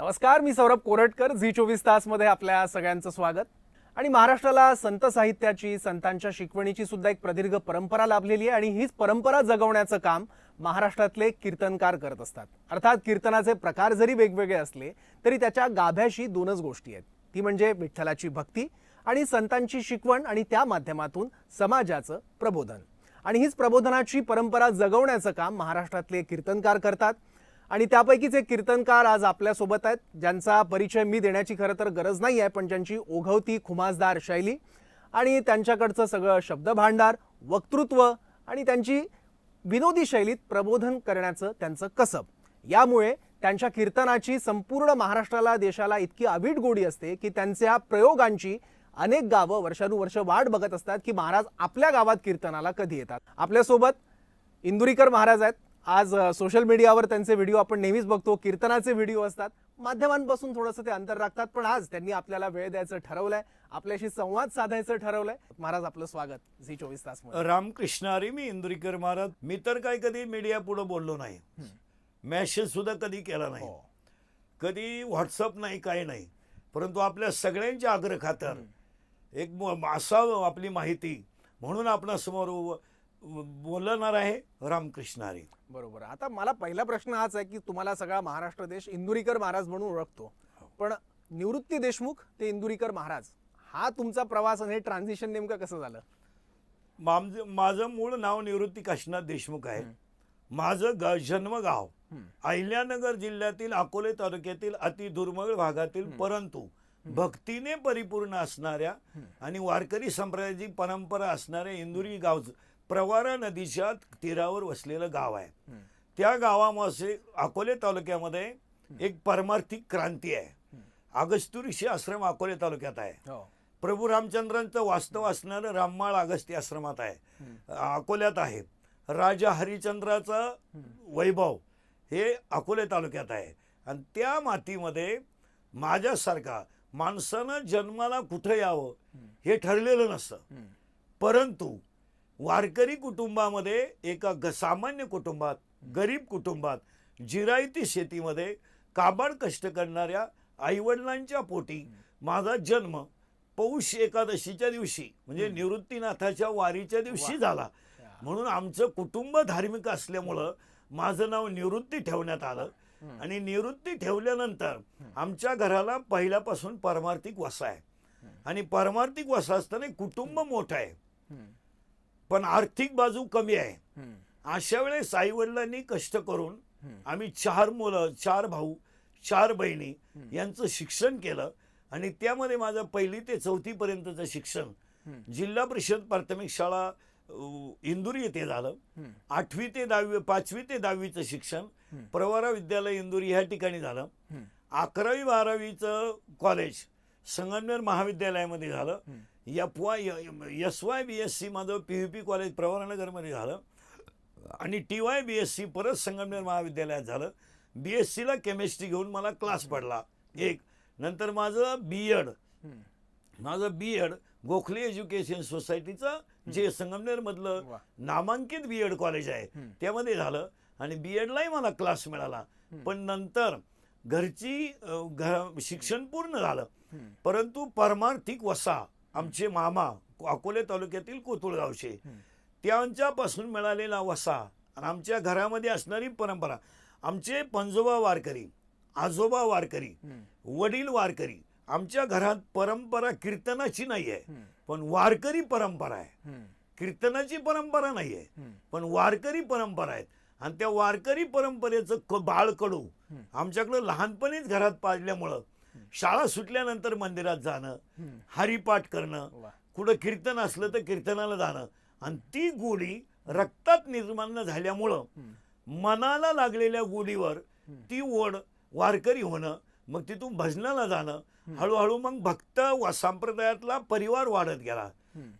नमस्कार, मी सौरभ कोरटकर. झी24 मध्ये आपल्या सगळ्यांचं स्वागत. आणि महाराष्ट्राला संत साहित्याची, संतांच्या शिकवणीची सुद्धा एक प्रदीर्घ परंपरा लाभलेली आहे आणि हीच परंपरा जगवण्याचं काम महाराष्ट्रातले कीर्तनकार करत असतात. अर्थात कीर्तनाचे प्रकार जरी वेगवेगळे असले तरी त्याच्या गाभ्याशी दोनच गोष्टी आहेत. ती म्हणजे विठ्ठलाची भक्ती आणि संतांची शिकवण आणि त्या माध्यमातून समाजाचं प्रबोधन. आणि हीच प्रबोधनाची परंपरा जगवण्याचं काम महाराष्ट्रातले कीर्तनकार करतात. आणि त्यापैकीच एक कीर्तनकार आज आपल्यासोबत आहेत, ज्यांचा परिचय मी देण्याची खरं तर गरज नाही आहे, पण ज्यांची ओघवती खुमासदार शैली आणि त्यांच्याकडचं सगळं शब्दभांडार, वक्तृत्व आणि त्यांची विनोदी शैलीत प्रबोधन करण्याचं त्यांचं कसब, यामुळे त्यांच्या कीर्तनाची संपूर्ण महाराष्ट्राला, देशाला इतकी अवीट गोडी असते की त्यांच्या प्रयोगांची अनेक गावं वर्षानुवर्ष वाट बघत असतात की महाराज आपल्या गावात कीर्तनाला कधी येतात. आपल्यासोबत इंदुरीकर महाराज आहेत. आज सोशल मीडियावर त्यांचे व्हिडिओ आपण नेहमीच बघतो, कीर्तनाचे व्हिडिओ असतात, माध्यमांपासून थोडंसं ते अंतर राखतात, पण आज त्यांनी आपल्याला वेळ द्यायचं ठरवलंय, आपल्याशी संवाद साधायचं ठरवलंय. महाराज, आपलं स्वागत झी24 मध्ये. रामकृष्ण हरी. मी इंदुरीकर महाराज. मी तर काही कधी मीडिया पुढे बोललो नाही, मेसेज सुद्धा कधी केला नाही, कधी व्हॉट्सअप नाही, काही नाही. परंतु आपल्या सगळ्यांच्या आग्रह खातर एक असावं आपली माहिती म्हणून आपणासमोर बोलणार आहे. रामकृष्ण हरी. बरोबर. आता मला पहिला प्रश्न हाच आहे की तुम्हाला सगळा महाराष्ट्र देश इंदुरीकर महाराज म्हणून ओळखतो, पण निवृत्ती देशमुख ते इंदुरीकर महाराज हा तुमचा प्रवास आणि ट्रान्झिशन नेमकं कसं झालं? माझं मूळ नाव निवृत्ती काशीनाथ देशमुख आहे. माझं जन्मगाव अहिल्यानगर जिल्ह्यातील अकोले तालुक्यातील अति दुर्मिळ भागातील, परंतु भक्तीने परिपूर्ण असणाऱ्या आणि वारकरी संप्रदायाची परंपरा असणाऱ्या इंदुरी गाव प्रवारा नदीच्या तीरावर वसलेलं गाव आहे. त्या गावामध्ये अकोले तालुक्यामध्ये एक परमार्थिक क्रांती आहे. अगस्त्य ऋषी आश्रम अकोले तालुक्यात आहे. प्रभू रामचंद्रांचं वास्तव असणारं राममाळ अगस्ती आश्रमात आहे, अकोल्यात आहे. राजा हरिश्चंद्राचं वैभव हे अकोले तालुक्यात आहे. आणि त्या मातीमध्ये माझ्यासारखा माणसानं जन्माला कुठं यावं हे ठरलेलं नसतं, परंतु वारकरी कुटुंबामध्ये, एका सामान्य कुटुंबात, गरीब कुटुंबात, जिरायती शेतीमध्ये काबाड कष्ट करणाऱ्या आईवडिलांच्या पोटी माझा जन्म पौष एकादशीच्या दिवशी म्हणजे निवृत्तीनाथाच्या वारीच्या दिवशी झाला. म्हणून आमचं कुटुंब धार्मिक असल्यामुळं माझं नाव निवृत्ती ठेवण्यात आलं. आणि निवृत्ती ठेवल्यानंतर आमच्या घराला पहिल्यापासून परमार्थिक वसा आहे. आणि परमार्थिक वसा असताना कुटुंब मोठं आहे पण आर्थिक बाजू कमी आहे. अशा वेळेस आई वडिलांनी कष्ट करून आम्ही 4 मुलं, 4 भाऊ, 4 बहिणी यांचं शिक्षण केलं. आणि त्यामध्ये माझं 1ली ते 4थी पर्यंतचं शिक्षण जिल्हा परिषद प्राथमिक शाळा इंदुरी येथे झालं. 8वी ते 10वी, 5वी ते 10वीचं शिक्षण प्रवारा विद्यालय इंदुरी ह्या ठिकाणी झालं. 11वी 12वीचं कॉलेज संगमनेर महाविद्यालयामध्ये झालं. SY BSc माझं PUP कॉलेज प्रवरानगरमध्ये झालं. आणि TY BSc परत संगमनेर महाविद्यालयात झालं. BSc ला केमिस्ट्री घेऊन मला क्लास पडला एक. नंतर माझं बीएड गोखले एज्युकेशन सोसायटीचं जे संगमनेर मधलं नामांकित बीएड कॉलेज आहे त्यामध्ये झालं. आणि बीएडलाही मला क्लास मिळाला. पण नंतर घरची शिक्षण पूर्ण झालं, परंतु परमार्थिक वसा आमचे मामा अकोले तालुक्यातील कोतुळगावचे, त्यांच्यापासून मिळालेला वसा आणि आमच्या घरामध्ये असणारी परंपरा, आमचे पंजोबा वारकरी, आजोबा वारकरी, वडील वारकरी. आमच्या घरात परंपरा कीर्तनाची नाही आहे पण वारकरी परंपरा आहे. कीर्तनाची परंपरा नाही आहे पण वारकरी परंपरा आहेत. आणि त्या वारकरी परंपरेचं बाळकडू आमच्याकडं लहानपणीच घरात पाजल्यामुळं शाळा सुटल्यानंतर मंदिरात जाणं, हरिपाठ करणं, कुठं कीर्तन असलं तर कीर्तनाला जाणं, आणि ती गोडी रक्तात निर्माण झाल्यामुळं मनाला लागलेल्या गोडीवर ती ओढ वारकरी होणं, मग तिथून भजनाला जाणं, हळूहळू मग भक्त व संप्रदायातला परिवार वाढत गेला.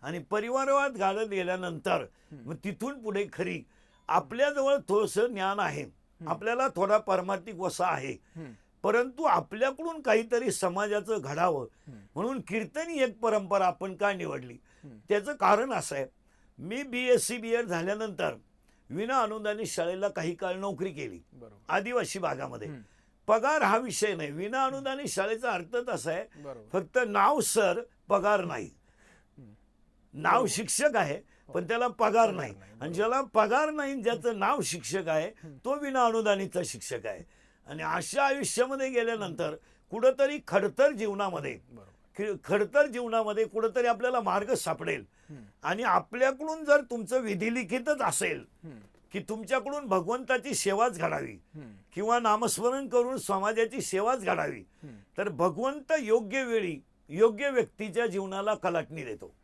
आणि परिवार वाढत गेल्यानंतर मग तिथून पुढे खरी आपल्याजवळ थोडंसं ज्ञान आहे, आपल्याला थोडा परमार्थिक वसा आहे, परंतु आपल्याकडून काहीतरी समाजाचं घडावं म्हणून कीर्तन ही एक परंपरा आपण का निवडली. त्याचं कारण असं आहे, मी BSc BEd झाल्यानंतर विना अनुदानित शाळेला काही काळ नोकरी केली आदिवासी भागामध्ये. पगार हा विषय नाही. विना अनुदानित शाळेचा अर्थच असा आहे, बरोबर. फक्त नाव सर, पगार नाही. नाव शिक्षक आहे पण त्याला पगार नाही. आणि ज्याला पगार नाही, ज्याचं नाव शिक्षक आहे, तो विना अनुदानितचा शिक्षक आहे. आणि अशा आयुष्यामध्ये गेल्यानंतर कुठंतरी खडतर जीवनामध्ये कुठंतरी आपल्याला मार्ग सापडेल. आणि आपल्याकडून जर तुमचं विधिलिखितच असेल की तुमच्याकडून भगवंताची सेवाच घडावी किंवा नामस्मरण करून समाजाची सेवाच घडावी, तर भगवंत योग्य वेळी योग्य व्यक्तीच्या जीवनाला कलाटणी देतो.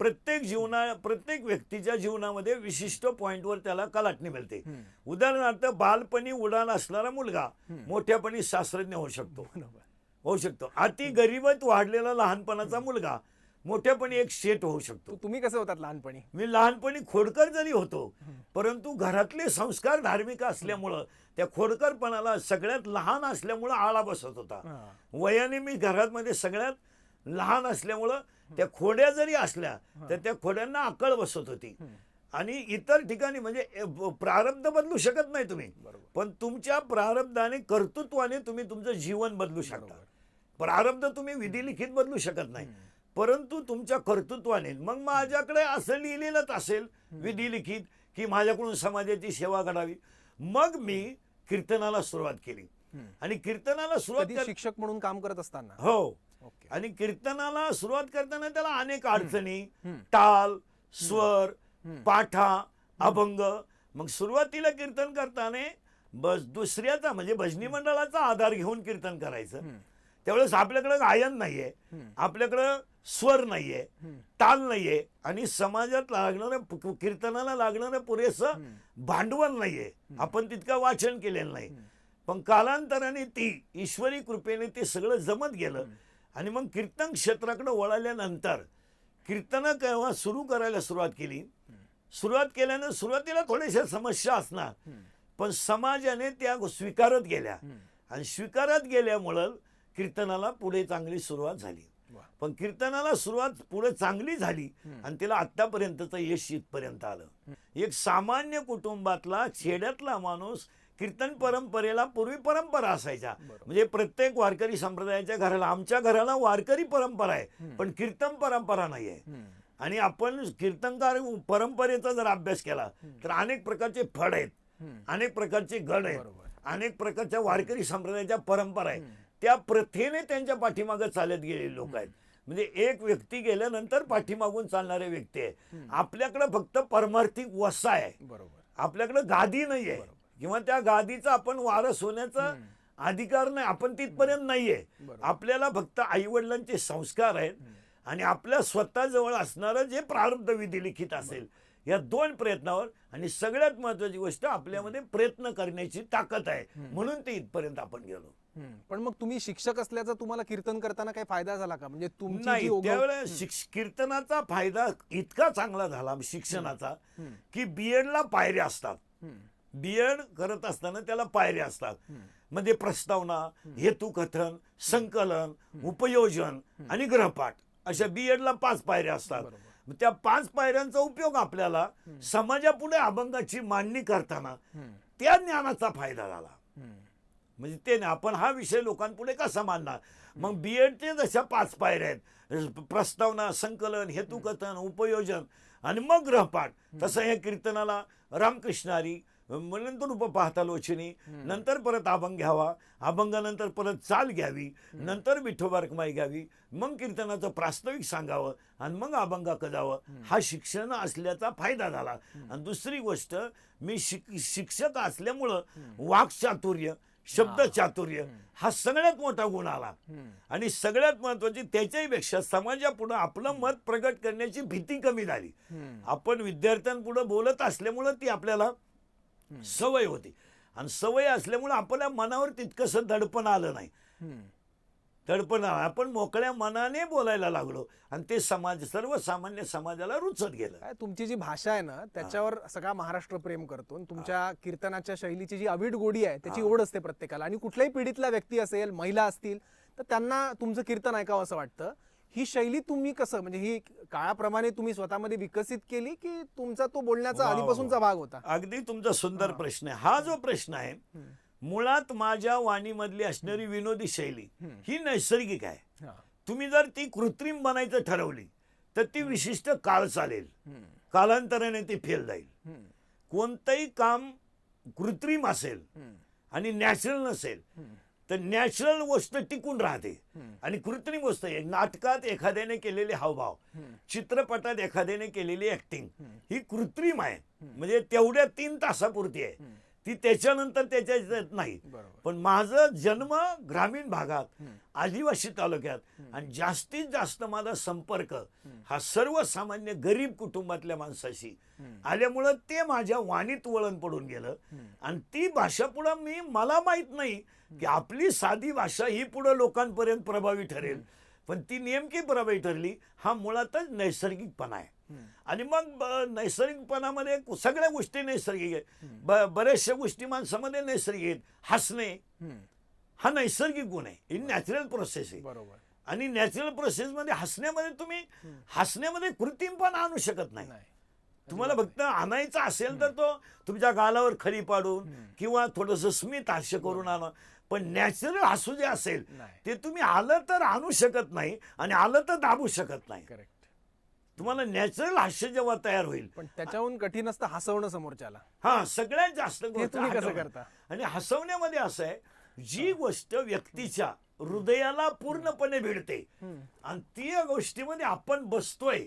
प्रत्येक व्यक्तीच्या जीवनामध्ये विशिष्ट पॉइंटवर त्याला कलाटणी मिळते. उदाहरणार्थ, बालपणी उडाण असणारा मुलगा मोठ्यापणी शास्त्रज्ञ होऊ शकतो. अति गरिबीत वाढलेला लहानपणाचा मुलगा मोठ्यापणी एक शेठ होऊ शकतो. तुम्ही कसे होतात लहानपणी? मी लहानपणी खोडकर जरी होतो, परंतु घरातले संस्कार धार्मिक असल्यामुळं त्या खोडकरपणाला सगळ्यात लहान असल्यामुळं आळा बसत होता. वयाने मी घरामध्ये सगळ्यात लहान असल्यामुळं त्या खोड्या जरी असल्या तर त्या खोड्यांना अक्कल बसत होती. आणि इतर ठिकाणी म्हणजे प्रारब्ध बदलू शकत नाही तुम्ही, पण तुमच्या प्रारब्धाने कर्तृत्वाने तुम्ही तुमचं जीवन बदलू शकता. प्रारब्ध तुम्ही विधिलिखित बदलू शकत नाही, परंतु तुमच्या कर्तृत्वाने. मग माझ्याकडे असं लिहिलेलंच असेल विधिलिखित की माझ्याकडून समाजाची सेवा घडावी. मग मी कीर्तनाला सुरुवात केली. आणि कीर्तनाला सुरुवात शिक्षक म्हणून काम करत असताना? हो. आणि कीर्तनाला सुरुवात करताना त्याला अनेक अडचणी, ताल, स्वर, पाठा, अभंग. मग सुरुवातीला कीर्तन करताना दुसऱ्याचा म्हणजे भजनी मंडळाचा आधार घेऊन कीर्तन करायचं. त्यावेळेस आपल्याकडे गायन नाहीये, आपल्याकडं स्वर नाहीये, ताल नाहीये, आणि समाजात लागणारं कीर्तनाला लागणारं पुरेसं भांडवल नाहीये. आपण तितकं वाचन केलेलं नाही. पण कालांतराने ती ईश्वरी कृपेने ते सगळं जमत गेलं. आणि मग कीर्तन क्षेत्राकडे वळाल्यानंतर कीर्तन केव्हा सुरू करायला सुरुवात केली. सुरुवात केल्यानं सुरुवातीला थोड्याशा समस्या असणार, पण समाजाने त्या स्वीकारत गेल्या. आणि स्वीकारत गेल्यामुळं कीर्तनाला पुढे चांगली सुरुवात झाली. पण कीर्तनाला सुरुवात पुढे चांगली झाली आणि तिला आतापर्यंतचं यश इथपर्यंत आलं. एक सामान्य कुटुंबातला खेड्यातला माणूस कीर्तन परंपरेला, पूर्वी परंपरा असायच्या, म्हणजे प्रत्येक वारकरी संप्रदायाच्या घराला, आमच्या घराला वारकरी परंपरा आहे पण कीर्तन परंपरा नाही आहे. आणि आपण कीर्तनकार परंपरेचा जर अभ्यास केला तर अनेक प्रकारचे फड आहेत, अनेक प्रकारचे गण आहेत, अनेक प्रकारच्या वारकरी संप्रदायाच्या परंपरा आहेत. त्या प्रथेने त्यांच्या पाठीमागे चालत गेलेले लोक आहेत. म्हणजे एक व्यक्ती गेल्यानंतर पाठीमागून चालणारे व्यक्ती आहे. आपल्याकडे फक्त परमार्थिक वसा आहे, आपल्याकडे गादी नाहीये किंवा त्या गादीचा आपण वारस होण्याचा अधिकार नाही, आपण तिथपर्यंत नाहीये. आपल्याला फक्त आई वडिलांचे संस्कार आहेत आणि आपल्या स्वतःजवळ असणारं जे प्रारब्ध विधिलिखित असेल, या दोन प्रयत्नावर. आणि सगळ्यात महत्वाची गोष्ट, आपल्यामध्ये प्रयत्न करण्याची ताकद आहे, म्हणून ते इथपर्यंत आपण गेलो. पण मग तुम्ही शिक्षक असल्याचा तुम्हाला कीर्तन करताना काही फायदा झाला का? म्हणजे नाही, त्यावेळेस कीर्तनाचा फायदा इतका चांगला झाला शिक्षणाचा की बीएडला पायऱ्या असतात. बीएड करत असताना त्याला पायऱ्या असतात. म्हणजे प्रस्तावना, हेतुकथन, संकलन, उपयोजन आणि गृहपाठ, अशा बीएडला 5 पायऱ्या असतात. त्या 5 पायऱ्यांचा उपयोग आपल्याला समाजापुढे अभंगाची मांडणी करताना त्या ज्ञानाचा फायदा झाला. म्हणजे ते आपण हा विषय लोकांपुढे कसा मांडणार. मग बीएडचे जशा 5 पायऱ्या आहेत, प्रस्तावना, संकलन, हेतुकथन, उपयोजन आणि मग गृहपाठ, तसं हे कीर्तनाला रामकृष्णारी, नंतर उपपाहतालोचनी, नंतर परत अभंग घ्यावा, अभंगानंतर परत चाल घ्यावी, नंतर विठोबा रखमाई घ्यावी, मग कीर्तनाचं प्रास्ताविक सांगावं आणि मग अभंगाकडे जावं. हा शिक्षण असल्याचा फायदा झाला. आणि दुसरी गोष्ट, मी शिक्षक असल्यामुळं वाक्चातुर्य, शब्द चातुर्य हा सगळ्यात मोठा गुण आला. आणि सगळ्यात महत्वाची त्याच्याही पेक्षा समाजापुढे आपलं मत प्रगट करण्याची भीती कमी झाली. आपण विद्यार्थ्यांपुढे बोलत असल्यामुळं ती आपल्याला सवय होती. आणि सवय असल्यामुळे आपल्या मनावर तितकंसं दडपण आलं नाही. आपण मोकळ्या मनाने बोलायला लागलो आणि ते सर्वसामान्य समाजाला रुचत गेलं. तुमची जी भाषा आहे ना, त्याच्यावर सगळा महाराष्ट्र प्रेम करतो. तुमच्या कीर्तनाच्या शैलीची जी अवीट गोडी आहे त्याची ओढ असते प्रत्येकाला. आणि कुठल्याही पिढीतला व्यक्ती असेल, महिला असतील, तर त्यांना तुमचं कीर्तन ऐकावं असं वाटतं. ही शैली तुम्ही कसं, म्हणजे ही काळाप्रमाणे तुम्ही स्वतःमध्ये विकसित केली की तुमचा तो बोलण्याचा आधीपासूनचा भाग होता? अगदी तुमचा सुंदर प्रश्न आहे. हा जो प्रश्न आहे मुळात माझ्या वाणीमधली असणारी विनोदी शैली ही नैसर्गिक आहे. हा. तुम्ही जर ती कृत्रिम बनायचं ठरवली तर ती विशिष्ट काळ चालेल, कालांतराने ती फेल जाईल. कोणतंही काम कृत्रिम असेल आणि नॅचरल नसेल तर नॅचरल गोष्ट टिकून राहते आणि कृत्रिम गोष्ट आहे. नाटकात एखाद्याने केलेले हावभाव, चित्रपटात एखाद्याने केलेली ऍक्टिंग ही कृत्रिम आहे, म्हणजे तेवढ्या 3 तासापुरती आहे ती, त्याच्यानंतर त्याच्यात नाही. पण माझं जन्म ग्रामीण भागात आदिवासी तालुक्यात आणि जास्तीत जास्त माझा संपर्क हा सर्वसामान्य गरीब कुटुंबातल्या माणसाशी आल्यामुळं ते माझ्या वाणीत वळण पडून गेलं आणि ती भाषा पुढं मला माहित नाही की आपली साधी भाषा ही पुढे लोकांपर्यंत प्रभावी ठरेल, पण ती नेमकी प्रभावी ठरली हा मुळातच नैसर्गिकपणा आहे. आणि मग नैसर्गिकपणामध्ये सगळ्या गोष्टी नैसर्गिक आहेत, बऱ्याचशा गोष्टी माणसामध्ये नैसर्गिक आहेत. हसणे हा नैसर्गिक गुण आहे, ही नॅचरल प्रोसेस आहे. बरोबर. आणि नॅचरल प्रोसेसमध्ये हसण्यामध्ये तुम्ही हसण्यामध्ये कृत्रिमपणा आणू शकत नाही. तुम्हाला फक्त आणायचा असेल तर तो तुमच्या गालावर खरी पाडून किंवा थोडस स्मित हास्य करून आणा, पण नॅचरल हसू जे असेल ते तुम्ही आलं तर आणू शकत नाही आणि आलं तर दाबू शकत नाही. करेक्ट. तुम्हाला नॅचरल हास्य जेव्हा तयार होईल, पण त्याच्याहून कठीण असतं हसवणं समोरच्याला. हा सगळ्यात जास्त ते तुम्ही कसं करता? आणि हसवण्यामध्ये असं आहे, जी गोष्ट व्यक्तीच्या हृदयाला पूर्णपणे भिडते आणि ती गोष्टीमध्ये आपण बसतोय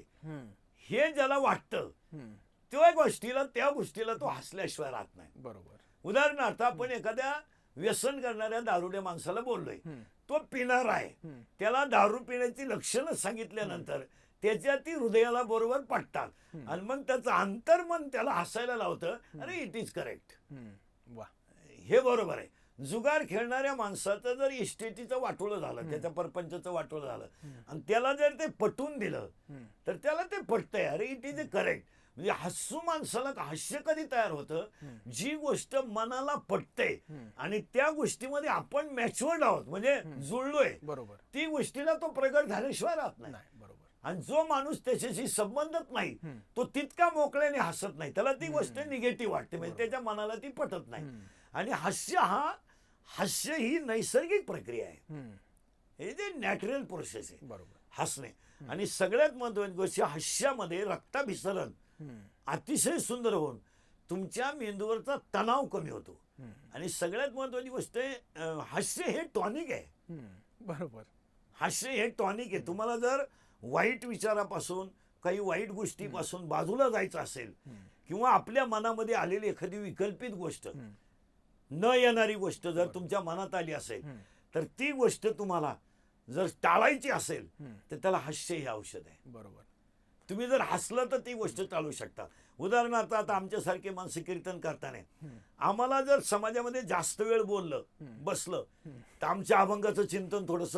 हे ज्याला वाटतं त्या गोष्टीला तो हसल्याशिवाय राहत नाही. बरोबर. उदाहरणार्थ आपण एखाद्या व्यसन करणाऱ्या दारुड्या माणसाला बोललोय, तो पिणार आहे, त्याला दारू पिण्याची लक्षणं सांगितल्यानंतर त्याच्या ती हृदयाला बरोबर पटतात आणि मग त्याचं अंतर्मन त्याला हसायला लावतं, अरे इट इज करेक्ट, वा, हे बरोबर आहे. जुगार खेळणाऱ्या माणसाचं जर इस्टेटीचं वाटोळं झालं, त्याच्या परपंचाचं वाटोळं झालं आणि त्याला जर ते पटवून दिलं तर त्याला ते पटतंय, अरे इट इज करेक्ट. म्हणजे हसू माणसाला हास्य कधी तयार होतं, जी गोष्ट मनाला पटते आणि त्या गोष्टीमध्ये आपण मॅच्युअर्ड आहोत, म्हणजे जुळलोय, बरोबर, ती गोष्टीला तो प्रगट झाल्याशिवाय राहत नाही. बरोबर. आणि जो माणूस त्याच्याशी संबंधच नाही तो तितका मोकळ्याने हसत नाही, त्याला ती गोष्ट निगेटिव्ह वाटते, म्हणजे त्याच्या मनाला ती पटत नाही. आणि हास्य ही नैसर्गिक प्रक्रिया आहे, हे जे नॅचरल प्रोसेस आहे बरोबर, हसणे. आणि सगळ्यात महत्वाची गोष्ट, हास्यामध्ये रक्ताभिसरण अतिशय सुंदर होऊन तुमच्या मेंदूवरचा तणाव कमी होतो. आणि सगळ्यात महत्वाची गोष्ट आहे, हास्य हे टॉनिक आहे. बरोबर. हास्य हे टॉनिक आहे. तुम्हाला जर वाईट विचारापासून, काही वाईट गोष्टीपासून बाजूला जायचं असेल किंवा आपल्या मनामध्ये आलेली एखादी विकल्पित गोष्ट, न येणारी गोष्ट जर तुमच्या मनात आली असेल तर ती गोष्ट तुम्हाला जर टाळायची असेल तर त्याला हास्य हे औषध आहे. बरोबर. तुम्ही जर हसलं तर ती गोष्ट टाळू शकता. उदाहरणार्थ आता आमच्यासारखे माणसं कीर्तन करताना आम्हाला जर समाजामध्ये जास्त वेळ बसलं तर आमच्या अभंगाचं चिंतन थोडस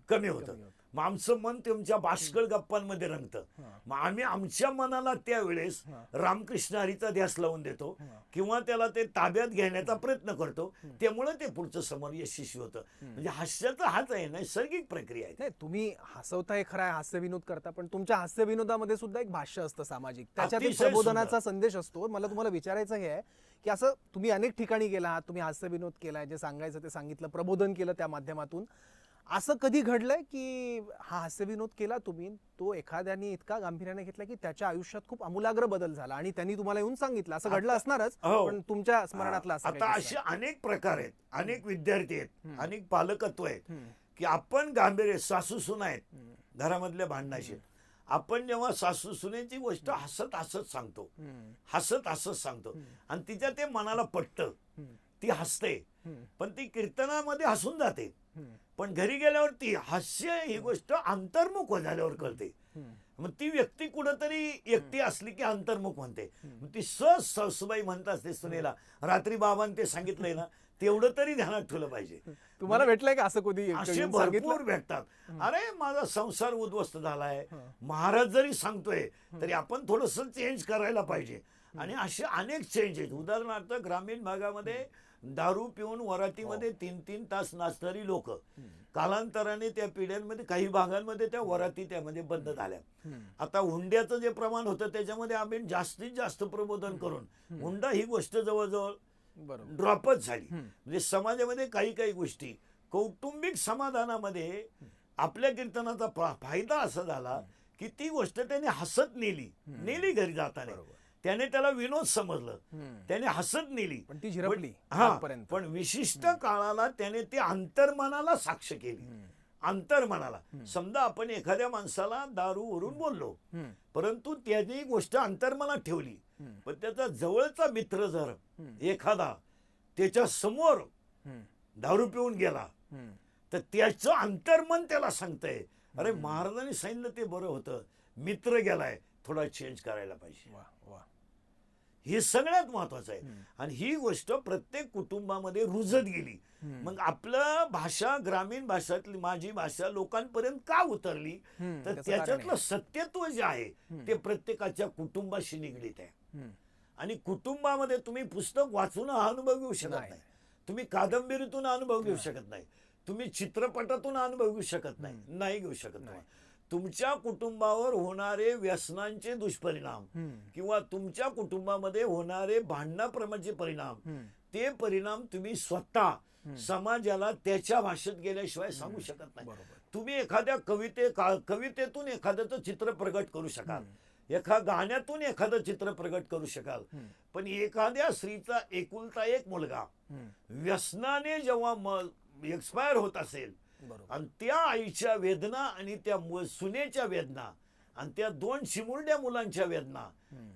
कमी होतं. मग आमचं मन तुमच्या बाष्कळ गप्पांमध्ये रंगतं. मग आम्ही आमच्या मनाला त्यावेळेस रामकृष्ण हरीचा ध्यास लावून देतो किंवा त्याला ते ताब्यात घेण्याचा प्रयत्न करतो, त्यामुळे ते पुढचं समोर यशस्वी होतं. म्हणजे हास्याचा हाच आहे, नैसर्गिक प्रक्रिया आहे. नाही, तुम्ही हसवताय खरं आहे, हास्य विनोद करता, पण तुमच्या हास्य विनोदामध्ये सुद्धा एक भाष्य असतं सामाजिक, त्याच्यात एक प्रबोधनाचा संदेश असतो. मला तुम्हाला विचारायचं हे आहे की असं तुम्ही अनेक ठिकाणी गेला आहात, तुम्ही हास्य विनोद केलाय, जे सांगायचं ते सांगितलं, प्रबोधन केलं त्या माध्यमातून. असं कधी घडलंय की हा हास्य विनोद केला तुम्ही, तो एखाद्याने इतका गांभीर्याने घेतला की त्याच्या आयुष्यात खूप आमूलाग्र बदल झाला आणि त्यांनी तुम्हाला येऊन सांगितलं, असं घडलं असणारच, पण तुमच्या स्मरणातला असं आता असे अनेक प्रकार आहेत, अनेक विद्यार्थी आहेत, अनेक पालकत्व आहेत की आपण गांभीर्य, सासू सुना आहेत घरामधल्या भांडणाशी, आपण जेव्हा सासू सुनेची गोष्ट हसत हसत सांगतो आणि तिच्या ते मनाला पटतं, ती हसते, पण ती कीर्तनामध्ये हसून जाते, पण घरी गेल्यावर ती हास्य ही गोष्ट अंतर्मुख झाल्यावर कळते. मग ती व्यक्ती कुठंतरी एकटी असली की अंतर्मुख म्हणते. मग ती सासूबाई म्हणत असते सुनेला, रात्री बाबांनी ते सांगितलंय ना, तेवढं तरी ध्यानात ठेवलं पाहिजे. तुम्हाला भेटलंय का असं कधी? असे भरपूर भेटतात. अरे माझा संसार उद्ध्वस्त झालाय, महाराज जरी सांगतोय तरी आपण थोडस चेंज करायला पाहिजे. आणि असे अनेक चेंज आहेत. उदाहरणार्थ ग्रामीण भागामध्ये दारू पिऊन वरातीमध्ये 3-3 तास नाचणारी लोक कालांतराने त्या पिढ्यांमध्ये काही भागांमध्ये त्या वराती त्यामध्ये बंद झाल्या. आता हुंड्याचं जे प्रमाण होतं त्याच्यामध्ये आम्ही जास्तीत जास्त प्रबोधन करून हुंडा ही गोष्ट जवळजवळ बरोबर. ड्रॉपच झाली. म्हणजे समाजामध्ये काही काही गोष्टी कौटुंबिक समाधानामध्ये आपल्या कीर्तनाचा फायदा असा झाला की ती गोष्ट त्याने हसत नेली घरी जाताना. त्याने त्याला विनोद समजलं, त्याने हसत नेली, पण ती झिरपली हा. आतपर्यंत. पण विशिष्ट काळाला त्याने ती अंतर्मनाला साक्ष केली. अंतर्मनाला समजा आपण एखाद्या माणसाला दारूवरून बोललो, परंतु त्याची गोष्ट अंतर्मनात ठेवली. पण त्याचा जवळचा मित्र जर एखादा त्याच्या समोर दारू पिऊन गेला तर त्याचं अंतर्मन त्याला सांगतंय, अरे महाराजांनी सांगितलं ते बरं होतं, मित्र गेलाय, थोडा चेंज करायला पाहिजे. वा वा. हे सगळ्यात महत्वाचं आहे. आणि ही गोष्ट प्रत्येक कुटुंबामध्ये रुजत गेली. मग आपलं भाषा, ग्रामीण भाषातली माझी भाषा लोकांपर्यंत का उतरली, तर त्याचं कारण त्याच्यातलं सत्यत्व जे आहे ते प्रत्येकाच्या कुटुंबाशी निगडीत आहे. आणि कुटुंबामध्ये तुम्ही पुस्तक वाचून हा अनुभव घेऊ शकत नाही, तुम्ही कादंबरीतून अनुभव घेऊ शकत नाही, तुम्ही चित्रपटातून अनुभव घेऊ शकत नाही घेऊ शकत. तुमच्या कुटुंबावर होणारे व्यसनांचे दुष्परिणाम किंवा तुमच्या कुटुंबामध्ये होणारे भांडणाप्रमाणे परिणाम, ते परिणाम तुम्ही स्वतः समाजाला त्याच्या भाषेत गेल्याशिवाय सांगू शकत नाही. तुम्ही एखाद्या कवितेतून एखाद्याचं चित्र प्रगट करू शकाल, एका गाण्यातून एखादं चित्र प्रगट करू शकाल, पण एखाद्या स्त्रीचा एकुलता एक मुलगा व्यसनाने जेव्हा एक्सपायर होत असेल आणि त्या आईच्या वेदना आणि त्या सुनेच्या वेदना आणि त्या दोन चिमुरड्या मुलांच्या वेदना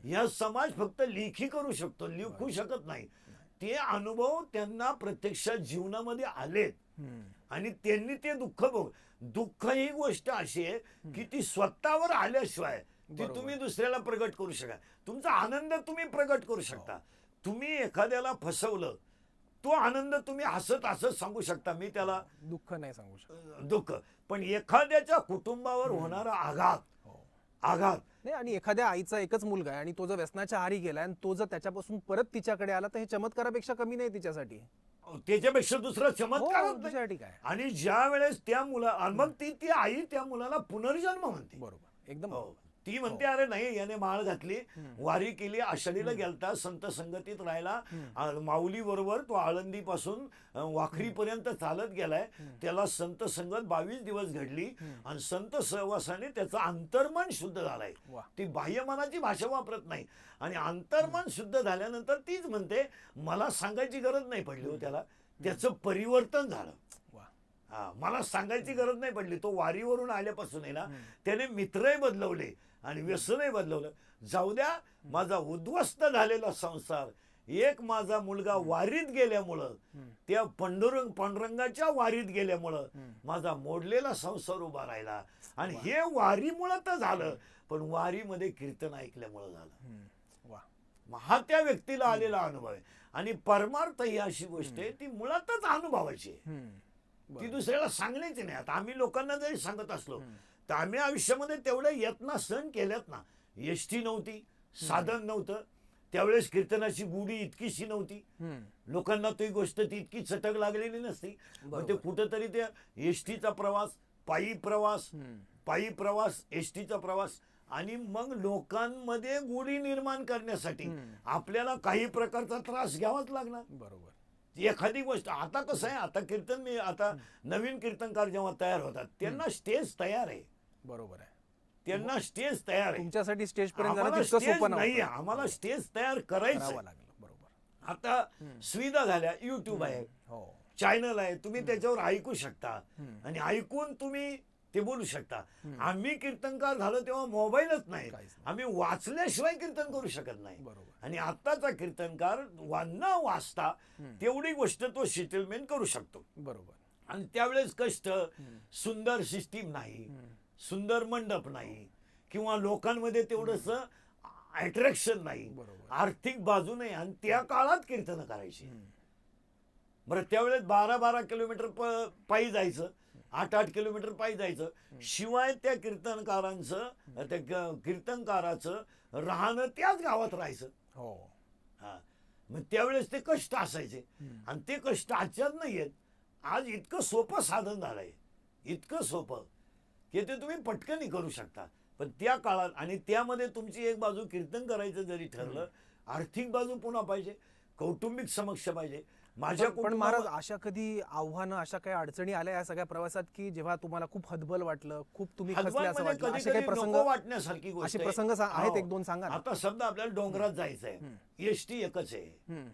या समाज फक्त लिखी करू शकतो, लिखू शकत नाही. ते अनुभव त्यांना प्रत्यक्षात जीवनामध्ये आलेत आणि त्यांनी ते दुःख ही गोष्ट अशी आहे की ती स्वतःवर आल्याशिवाय ती तुम्ही दुसऱ्याला प्रगट करू शका. तुमचा आनंद तुम्ही प्रगट करू शकता. तुम्ही एखाद्याला फसवलं, तो आनंद तुम्ही हसत सांगू शकता, मी त्याला दुःख नाही सांगू शकत, दुःख. पण एखाद्याच्या कुटुंबावर होणारा आघात नाही. आणि एखाद्या आईचा एकच मुलगा आहे आणि तो जर व्यसनाच्या आहारी गेलाय आणि तो जर त्याच्यापासून परत तिच्याकडे आला तर हे चमत्कारापेक्षा कमी नाही तिच्यासाठी, त्याच्यापेक्षा दुसरा चमत्कार तिच्यासाठी काय. आणि ज्या वेळेस त्या मग ती आई त्या मुलाला पुनर्जन्म म्हणते. बरोबर, एकदम. ती म्हणते, अरे नाही, याने माळ घातली, वारी केली, आषाढीला गेलता, संत संगतीत राहिला, माऊली बरोबर तो आळंदी पासून वाखरीपर्यंत चालत गेलाय, त्याला संत संगत 22 दिवस घडली आणि संत सहवासाने त्याचं अंतर्मन शुद्ध झालंय. ती बाह्य मनाची भाषा वापरत नाही. आणि अंतर्मन शुद्ध झाल्यानंतर तीच म्हणते, मला सांगायची गरज नाही पडली हो त्याला, त्याचं परिवर्तन झालं. मला सांगायची गरज नाही पडली. तो वारीवरून आल्यापासून आहे ना, त्याने मित्रही बदलवले आणि व्यसनही बदलवलं. जाऊ द्या, माझा उद्ध्वस्त झालेला संसार, एक माझा मुलगा वारीत गेल्यामुळं, त्या पांडुरंगाच्या वारीत गेल्यामुळं माझा मोडलेला संसार उभा राहिला. आणि हे वारीमुळं तर झालं, पण वारीमध्ये कीर्तन ऐकल्यामुळं झालं. हा त्या व्यक्तीला आलेला अनुभव आहे. आणि परमार्थ ही अशी गोष्ट आहे, ती मुळातच अनुभवायची आहे, ती दुसऱ्याला सांगण्याची नाही. आता आम्ही लोकांना जरी सांगत असलो तर आम्ही आयुष्यामध्ये तेवढ्या यत्ना सहन केल्यात ना. एसटी नव्हती, साधन नव्हतं, त्यावेळेस कीर्तनाची गुढी इतकीशी नव्हती, लोकांना ती गोष्ट ती इतकी चटक लागलेली नसती. मग ते कुठंतरी त्या एसटीचा प्रवास, पायी प्रवास, एसटीचा प्रवास, आणि मग लोकांमध्ये गोडी निर्माण करण्यासाठी आपल्याला काही प्रकारचा त्रास घ्यावाच लागणार. बरोबर. एखादी गोष्ट आता कसं आहे, आता नवीन कीर्तनकार जेव्हा तयार होतात त्यांना स्टेज तयार आहे. बरोबर आहे, त्यांना स्टेज तयार आहे. तुमच्यासाठी स्टेज पर्यंत नाही, आम्हाला स्टेज तयार करायचं. बरोबर. आता सुविधा झाल्या, युट्यूब आहे, चॅनल आहे, तुम्ही त्याच्यावर ऐकू शकता आणि ऐकून तुम्ही ते बोलू शकता. आम्ही कीर्तनकार झालो तेव्हा मोबाईलच नाही, आम्ही वाचल्याशिवाय कीर्तन करू शकत नाही. आणि आताचा कीर्तनकार न वाचता तेवढी गोष्ट तो सेटलमेंट करू शकतो. बरोबर. आणि त्यावेळेस कष्ट, सुंदर सिस्टीम नाही, सुंदर मंडप नाही, किंवा लोकांमध्ये तेवढंस अट्रॅक्शन नाही, आर्थिक बाजू नाही. आणि त्या काळात कीर्तन करायची. बरं, त्यावेळेस 12-12 किलोमीटर पायी जायचं, 8-8 किलोमीटर पायी जायचं. शिवाय त्या कीर्तनकाराचं राहणं त्याच गावात राहायचं. मग त्यावेळेस ते कष्ट असायचे. आणि ते कष्ट आजच्यात नाही आहेत. आज इतकं सोपं साधन झालंय, इतकं सोपं की ते तुम्ही पटकन करू शकता. पण त्या काळात, आणि त्यामध्ये तुमची एक बाजू कीर्तन करायचं जरी ठरलं, आर्थिक बाजू पुन्हा पाहिजे, कौटुंबिक समस्या पाहिजे. माझ्या पण कुटुंबावर- महाराज, अशा कधी आव्हानं, अशा काही अडचणी आल्या या सगळ्या प्रवासात की जेव्हा तुम्हाला खूप हतबल वाटलं, खूप तुम्ही खचले हतबल असं म्हणजे वाटलं, कधी असे काही कधी प्रसंग, नको वाटण्यासारखी गोष्ट असे आहे. प्रसंग आहेत हो. एक दोन सांगा ना. आता समजा आपल्याला डोंगरात जायचंय, एसटी एकच आहे, हम्म,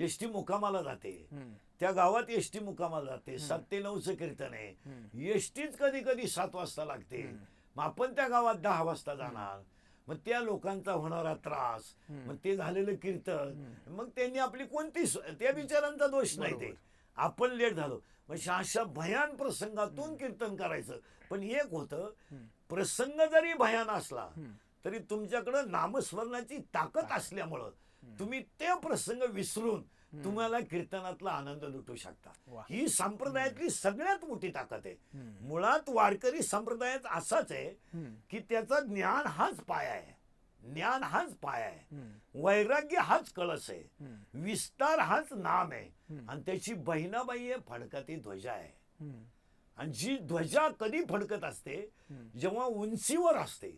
एसटी मुक्कामाला जाते, हम्म, त्या गावात एसटी मुक्कामाला जाते, 7 ते 9चं कीर्तन आहे, एसटीच कधी कधी 7 वाजता लागते, मग आपण त्या गावात 10 वाजता जाणार, मग त्या लोकांचा होणारा त्रास, मग ते झालेलं कीर्तन, मग त्यांनी आपली कोणती त्या बिचारांचा दोष नाही, ते आपण लेट झालो. म्हणजे अशा भयान प्रसंगातून कीर्तन करायचं. पण एक होतं, प्रसंग जरी भयान असला तरी तुमच्याकडं नामस्मरणाची ताकद असल्यामुळं तुम्ही ते प्रसंग विसरून तुम्हाला कीर्तनातला आनंद लुटू शकता. वा. ही संप्रदायातली सगळ्यात मोठी ताकद आहे. मुळात वारकरी संप्रदायात असाच आहे की त्याचा ज्ञान हाच पाया आहे, ज्ञान हाच पाया आहे, वैराग्य हाच कळस आहे, विस्तार हाच नाम आहे, आणि त्याची बहिणाबाई आहे, फडकती ध्वजा आहे. आणि जी ध्वजा कधी फडकत असते, जेव्हा उंचीवर असते,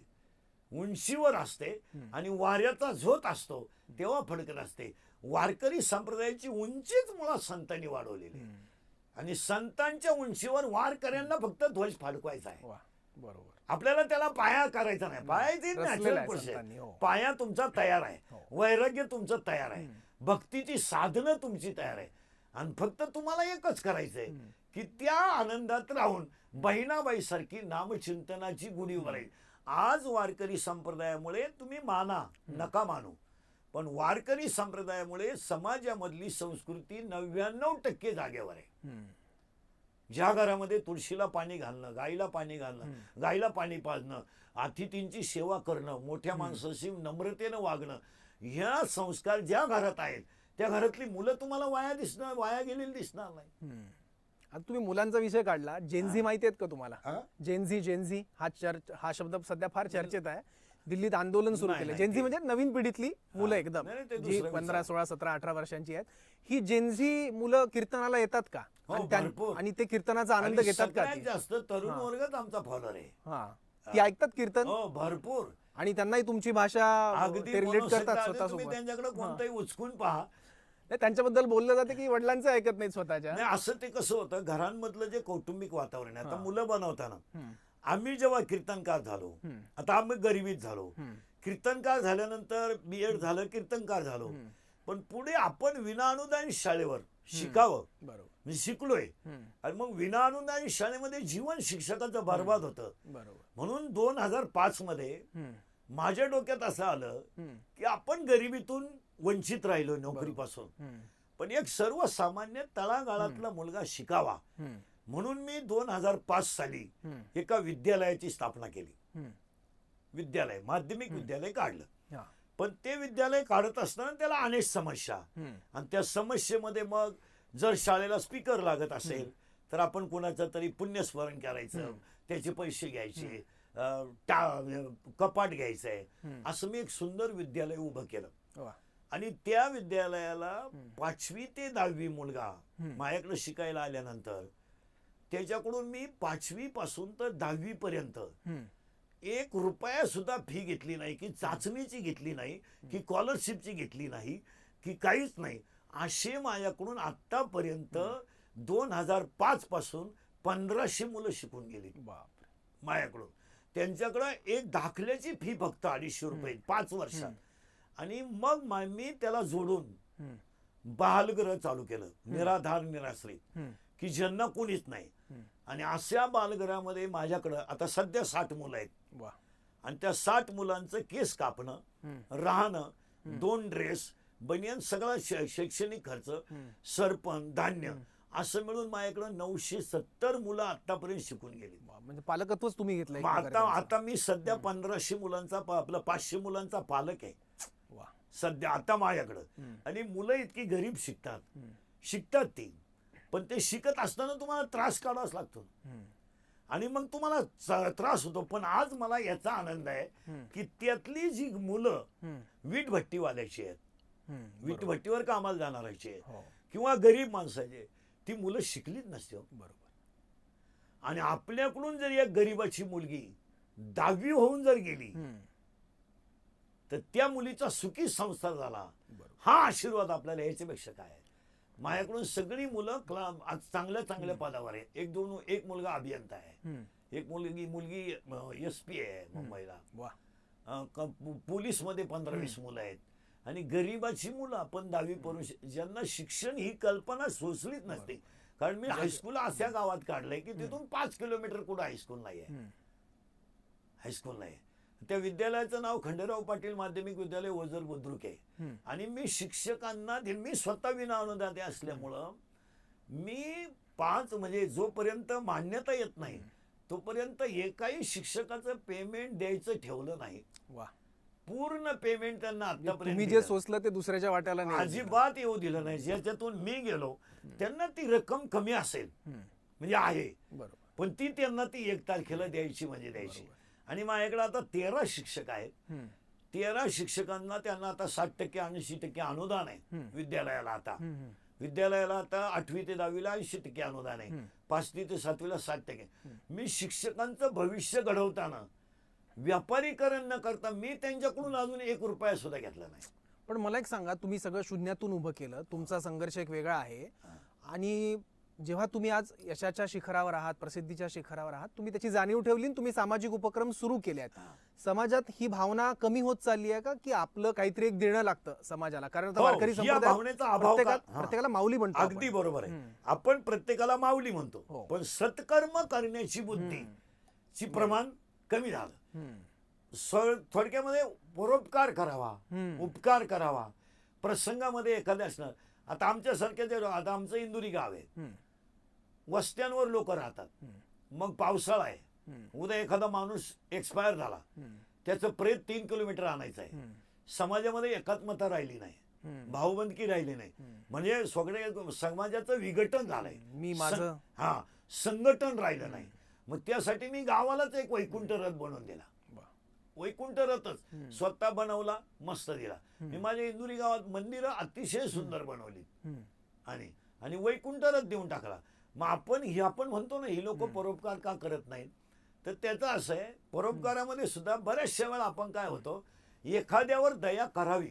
उंचीवर असते आणि वाऱ्याचा झोत असतो तेव्हा फडकत असते. वारकरी संप्रदायाची उंचीच मुळात संतांनी वाढवलेली आहे. आणि संतांच्या उंचीवर वारकऱ्यांना फक्त ध्वज फडकवायचा आहे. वा, बरोबर. आपल्याला त्याला पाया करायचा नाही. पायाची रचलेलं नॅचरल आहे प्रोसेस. संतांनी, हो. पाया तुमचा तयार आहे, हो. वैराग्य तुमचं तयार आहे, भक्तीची साधनं तुमची तयार आहे, आणि फक्त तुम्हाला एकच करायचंय की त्या आनंदात राहून बहिणाबाई सारखी नामचिंतनाची गुढी उभारायची. आज वारकरी संप्रदायामुळे तुम्ही माना नका मानू, पण वारकरी संप्रदायामुळे समाजामधली संस्कृती 99% जागेवर आहे. ज्या घरामध्ये तुळशीला पाणी घालणं, गाईला पाणी घालणं, गाईला पाणी पाजणं, अतिथींची सेवा करणं, मोठ्या माणसाशी नम्रतेनं वागणं, ह्या संस्कार ज्या घरात आहेत त्या घरातली मुलं तुम्हाला वाया गेलेली दिसणार नाही. आता तुम्ही मुलांचा विषय काढला, जेनझी माहिती आहेत का तुम्हाला? हा? जेनझी हा शब्द सध्या फार चर्चेत आहे. दिल्लीत आंदोलन सुरू नाही, केलं. नाही, जेनझी ते- म्हणजे नवीन पिढीतली मुलं एकदम, नाही, ते जी दुसरं 15, विचार. 16, 17, 18 वर्षांची आहेत. ही जेनझी मुलं कीर्तनाला येतात का? हो, आणि भरपूर. आणि ते कीर्तनाचा आनंद आणि घेतात का? सगळ्यात ती जास्त तरुण वर्गच आमचा फॉलोअर आहे. हा, ती ऐकतात कीर्तन, हो, भरपूर. आणि त्यांनाही तुमची भाषा अगदी ते रिलेट करतात मनोसक्ता. तुम्ही स्वतःसोबत. त्यांच्याकडे कोणताही उचकून पहा. नाही, त्यांच्याबद्दल बोललं जाते की वडिलांचं ऐकत नाही स्वतःच्या. नाही, असं ते कसं होतं, घरांमधलं जे कौटुंबिक वातावरण आहे, आता मुलं बनवताना आम्ही जेव्हा कीर्तनकार झालो, आता आम्ही गरिबीत झालो, कीर्तनकार झाल्यानंतर बीएड झालं, कीर्तनकार झालो, पण पुढे आपण विनाअनुदानित शाळेवर शिकावं, बरोबर, म्हणजे शिकलोय. आणि मग विनाअनुदानित शाळेमध्ये जीवन शिक्षकाचं बरबाद होतं. बरोबर. म्हणून 2005 मध्ये माझ्या डोक्यात असं आलं की आपण गरिबीतून वंचित राहिलो नोकरीपासून, पण एक सर्वसामान्य तळागाळातला मुलगा शिकावा म्हणून मी 2005 साली एका विद्यालयाची स्थापना केली. विद्यालय, माध्यमिक विद्यालय काढलं. हा. पण ते विद्यालय काढत असताना त्याला अनेक समस्या, आणि त्या समस्येमध्ये मग जर शाळेला स्पीकर लागत असेल तर आपण कोणाचं तरी पुण्यस्मरण करायचं, त्याचे पैसे घ्यायचे, कपाट घ्यायचंय, असं मी एक सुंदर विद्यालय उभं केलं. वा. आणि त्या विद्यालयाला 5वी ते 10वी मुलगा माझ्याकडे शिकायला आल्यानंतर त्याच्याकडून मी 5वी पासून तर 10वी पर्यंत 1 रुपया सुद्धा फी घेतली नाही, की चाचणीची घेतली नाही, की स्कॉलरशिपची घेतली नाही, की काहीच नाही. असे माझ्याकडून आतापर्यंत 2005 पासून 1500 मुलं शिकून गेली बापरे. माझ्याकडून. त्यांच्याकडं एक दाखल्याची फी फक्त 250 रुपये 5 वर्षात. आणि मग मी त्याला जोडून बालगृह चालू केलं, निराधार निराश्रित, की ज्यांना कोणीच नाही. आणि अशा बालगृहामध्ये माझ्याकडं आता सध्या 60 मुलं आहेत. वा. आणि त्या 60 मुलांचं केस कापणं, राहणं, 2 ड्रेस, बनियन, सगळा शैक्षणिक खर्च, सरपण, धान्य, असं मिळून माझ्याकडे 970 मुलं आतापर्यंत शिकून गेली. म्हणजे पालकत्वच तुम्ही घेतलं एक मग प्रकारे आता त्यांचं. आता मी सध्या 1500 मुलांचा आपलं 500 मुलांचा पालक आहे वा. सध्या आता माझ्याकडं. आणि मुलं इतकी गरीब शिकतात ती, पण ते शिकत असताना तुम्हाला त्रास काढावाच लागतो, आणि मग तुम्हाला त्रास होतो. पण आज मला याचा आनंद आहे की त्यातली जी मुलं वीटभट्टीवाल्याची आहेत, वीटभट्टीवर कामाला जाणाराची आहेत, हो. किंवा गरीब माणसाचे, ती मुलं शिकलीच नसते. बरोबर. आणि आपल्याकडून जर एक गरीबाची मुलगी 10वी होऊन जर गेली तर त्या मुलीचा सुखी संसार झाला. हा आशीर्वाद आपल्याला याच्यापेक्षा काय आहे. माझ्याकडून सगळी मुलं आज चांगल्या चांगल्या पदावर आहे. एक मुलगा अभियंता आहे, एक मुलगी SP आहे मुंबईला, पोलीस मध्ये 15-20 मुलं आहेत. आणि गरीबाची मुलं आपण 10वी पर्यंत ज्यांना शिक्षण ही कल्पना सोचलीच नसते. कारण मी हायस्कूल अशा गावात काढलंय की तिथून 5 किलोमीटर कुठं हायस्कूल नाही आहे. हायस्कूल नाही. त्या विद्यालयाचं नाव खंडेराव पाटील माध्यमिक विद्यालय ओझर बुद्रुक आहे. आणि मी शिक्षकांना मी स्वतः विना अनुदाते असल्यामुळं मी 5 म्हणजे जोपर्यंत मान्यता येत नाही तोपर्यंत एकाही शिक्षकाचं पेमेंट द्यायचं ठेवलं नाही. पूर्ण पेमेंट त्यांना आतापर्यंत तुम्ही जे सोचलं ते दुसऱ्याच्या वाट्याला नाही अजिबात येऊ दिलं नाही. ज्याच्यातून मी गेलो त्यांना ती रक्कम कमी असेल म्हणजे आहे, पण ती त्यांना ती 1 तारखेला द्यायची म्हणजे द्यायची. आणि माझ्याकडे आता 13 शिक्षक आहेत. 13 शिक्षकांना त्यांना आता 60% 80% अनुदान आहे विद्यालयाला. आता 8वी ते 10वीला 80% अनुदान आहे, 5वी ते 7वीला 60%. मी शिक्षकांचं भविष्य घडवताना व्यापारीकरण न करता मी त्यांच्याकडून अजून 1 रुपया सुद्धा घेतला नाही. पण मला एक सांगा, तुम्ही सगळं शून्यातून उभं केलं, तुमचा संघर्ष एक वेगळा आहे. आणि जेव्हा तुम्ही आज यशाच्या शिखरावर आहात, प्रसिद्धीच्या शिखरावर आहात, तुम्ही त्याची जाणीव ठेवली, तुम्ही सामाजिक उपक्रम सुरू केले आहेत. समाजात ही भावना कमी होत चालली आहे का, की आपलं काहीतरी एक देणं लागतं समाजाला? कारण वारकरी प्रत्येकाला माऊली म्हणतो. अगदी बरोबर आहे. आपण प्रत्येकाला माऊली म्हणतो, पण सत्कर्म करण्याची बुद्धीची प्रमाण कमी झालं. थोडक्यामध्ये परोपकार करावा, उपकार करावा. प्रसंगामध्ये एखाद्या असणार. आता आमच्यासारख्या आता आमचं इंदुरी गाव आहे, वस्त्यांवर लोक राहतात. मग पावसाळा आहे, उद्या एखादा माणूस एक्सपायर झाला, त्याचं प्रेत 3 किलोमीटर आणायचं आहे. समाजामध्ये एकात्मता राहिली नाही, भाऊबंदकी राहिली नाही. म्हणजे सगळे समाजाचं विघटन झालंय, संघटन राहिलं नाही. मग त्यासाठी मी गावालाच एक वैकुंठ रथ बनवून दिला. वैकुंठ रथच स्वतः बनवला, मस्त दिला. मी माझ्या इंदुरी गावात मंदिरं अतिशय सुंदर बनवली आणि वैकुंठ रथ देऊन टाकला. मग आपण म्हणतो ना, ही लोक परोपकार का करत नाहीत, तर त्याचं असं आहे, परोपकारामध्ये सुद्धा बऱ्याचशा वेळा आपण काय होतो, एखाद्यावर दया करावी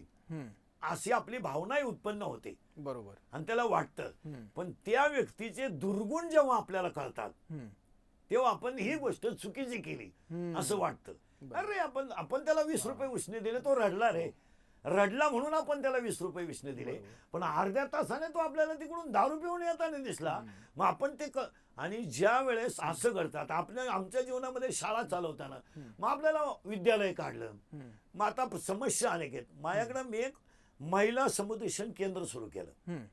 अशी आपली भावनाही उत्पन्न होते. बरोबर. आणि त्याला वाटतं. पण त्या व्यक्तीचे दुर्गुण जेव्हा आपल्याला कळतात तेव्हा आपण ही गोष्ट चुकीची केली असं वाटतं. अरे आपण त्याला 20 रुपये उसने दिले, तो रडला रे, रडला म्हणून आपण त्याला 20 रुपये उसने दिले. पण अर्ध्या तासाने तो आपल्याला तिकडून दारू पिऊन येताना दिसला. मग आपण ते आणि ज्या वेळेस असं करतात आमच्या जीवनामध्ये शाळा चालवताना मग आपल्याला विद्यालय काढलं. मग आता समस्या अनेक आहेत. माझ्याकडे मी एक महिला समुपदेशन केंद्र सुरू केलं,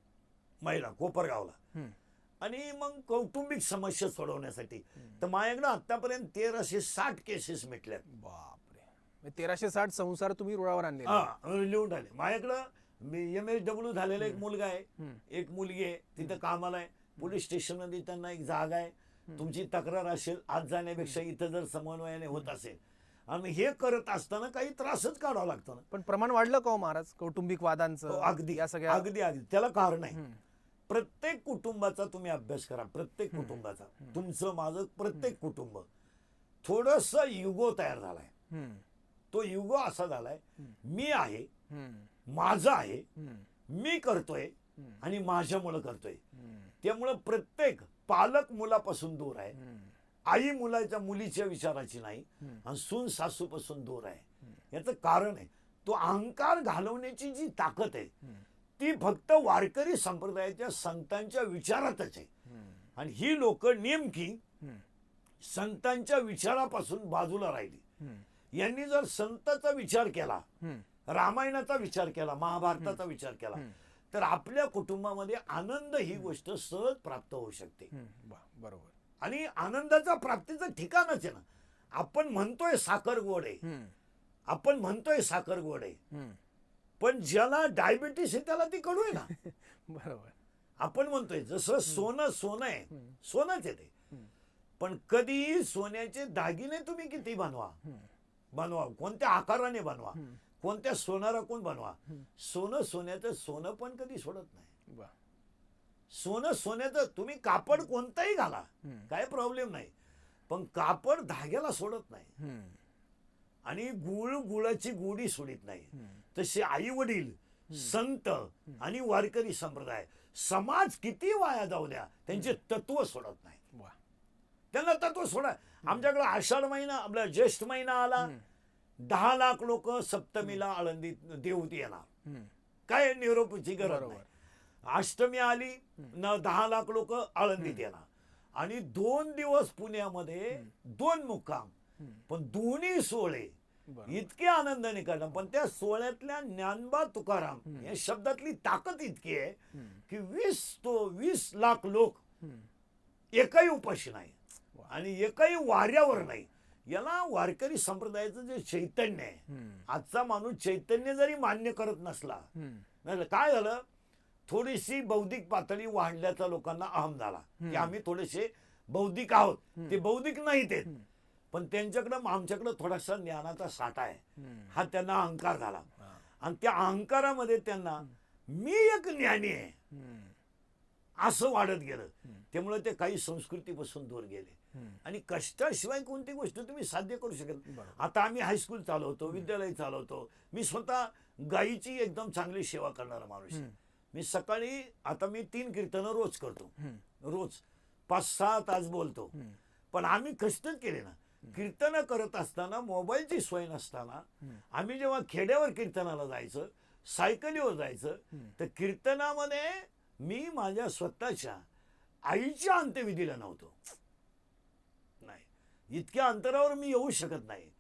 महिला कोपरगावला. आणि मग कौटुंबिक समस्या सोडवण्यासाठी तर माझ्याकडे आतापर्यंत 1360 केसेस मिटल्यात. बापरे, 1360 संसार तुम्ही रुळावर आणले, लिहून आले. माझ्याकडं MSW झालेला एक मुलगा आहे, एक मुलगी आहे, तिथं कामाला आहे. पोलीस स्टेशन मध्ये त्यांना एक जागा आहे. तुमची तक्रार असेल आज जाण्यापेक्षा इथं जर समन्वयाने होत असेल, आणि हे करत असताना काही त्रासच काढावा लागतो ना. पण प्रमाण वाढलं का महाराज कौटुंबिक वादांचं? अगदी अगदी त्याला कारण आहे. प्रत्येक कुटुंबाचा तुम्ही अभ्यास करा, प्रत्येक कुटुंबाचा, तुमचं माझं प्रत्येक कुटुंब थोडस युगो तयार झालाय. तो युगो असा झालाय, मी आहे, माझं आहे, मी करतोय आणि माझ्यामुळे करतोय. त्यामुळं प्रत्येक पालक मुलापासून दूर आहे, आई मुलीच्या विचाराची नाही, आणि सून सासूपासून दूर आहे. याचं कारण आहे तो अहंकार घालवण्याची जी ताकद आहे ती फक्त वारकरी संप्रदायाच्या संतांच्या विचारातच आहे. आणि ही लोक नेमकी संतांच्या विचारापासून बाजूला राहिली. यांनी जर संतांचा विचार केला, रामायणाचा विचार केला, महाभारताचा विचार केला, तर आपल्या कुटुंबामध्ये आनंद ही गोष्ट सहज प्राप्त होऊ शकते. बरोबर. आणि आनंदाचा प्राप्तीचं ठिकाणच आहे ना. आपण म्हणतोय साखर गोड आहे, आपण म्हणतोय साखर गोड आहे, पण ज्याला डायबिटीस आहे त्याला ती कडू आहे ना. बरोबर. आपण म्हणतोय जसं सोनं आहे, सोनंच आहे ते. पण कधी सोन्याचे दागिने तुम्ही किती बनवा, कोणत्या आकाराने बनवा, कोणत्या सोनाराकून बनवा, सोन्याचं सोनं पण कधी सोडत नाही. सोन्याचं तुम्ही कापड कोणताही घाला, काय प्रॉब्लेम नाही, पण कापड धाग्याला सोडत नाही. आणि गुळाची गोडी सोडित नाही. तसे आई वडील, संत आणि वारकरी संप्रदाय, समाज किती वाया जाऊ द्या, त्यांचे तत्व सोडत नाही. वा. त्यांना तत्व सोडा. आमच्याकडे आषाढ महिना, आपला ज्येष्ठ महिना आला, 10 लाख लोक सप्तमीला आळंदीत देवती येणार, काय निरोपची गरज नाही. अष्टमी आली, 10 लाख लोक आळंदीत येणार, आणि 2 दिवस पुण्यामध्ये 2 मुक्काम, पण दोन्ही सोहळे इतके आनंदाने करणार. पण त्या सोहळ्यातल्या ज्ञानबा तुकाराम या शब्दातली ताकद इतकी आहे की 20 लाख लोक एकही उपाशी नाही आणि एकही वाऱ्यावर नाही. याला वारकरी संप्रदायाचं जे चैतन्य आहे, आजचा माणूस चैतन्य जरी मान्य करत नसला, काय झालं, थोडीशी बौद्धिक पातळी वाढल्याचा लोकांना अहम झाला की आम्ही थोडेसे बौद्धिक आहोत. ते बौद्धिक नाहीत आहेत, पण त्यांच्याकडं आमच्याकडं थोडासा ज्ञानाचा साठा आहे, हा त्यांना अहंकार झाला. आणि त्या अहंकारामध्ये त्यांना मी एक ज्ञानी आहे असं वाढत गेलं. त्यामुळे ते काही संस्कृतीपासून दूर गेले आणि कष्टाशिवाय कोणती गोष्ट तुम्ही साध्य करू शकत. आता आम्ही हायस्कूल चालवतो, विद्यालय चालवतो. मी स्वतः गायीची एकदम चांगली सेवा करणारा माणूस आहे. मी सकाळी, आता मी 3 कीर्तनं रोज करतो, रोज 5-6 तास बोलतो. पण आम्ही कष्टच केले ना. कीर्तन करत असताना, मोबाईलची सोय नसताना, आम्ही जेव्हा खेड्यावर कीर्तनाला जायचं, सायकलीवर जायचं, तर कीर्तनामध्ये मी माझ्या स्वतःच्या आईच्या अंत्यविधीला नव्हतो. नाही, इतक्या अंतरावर मी येऊ शकत नाही.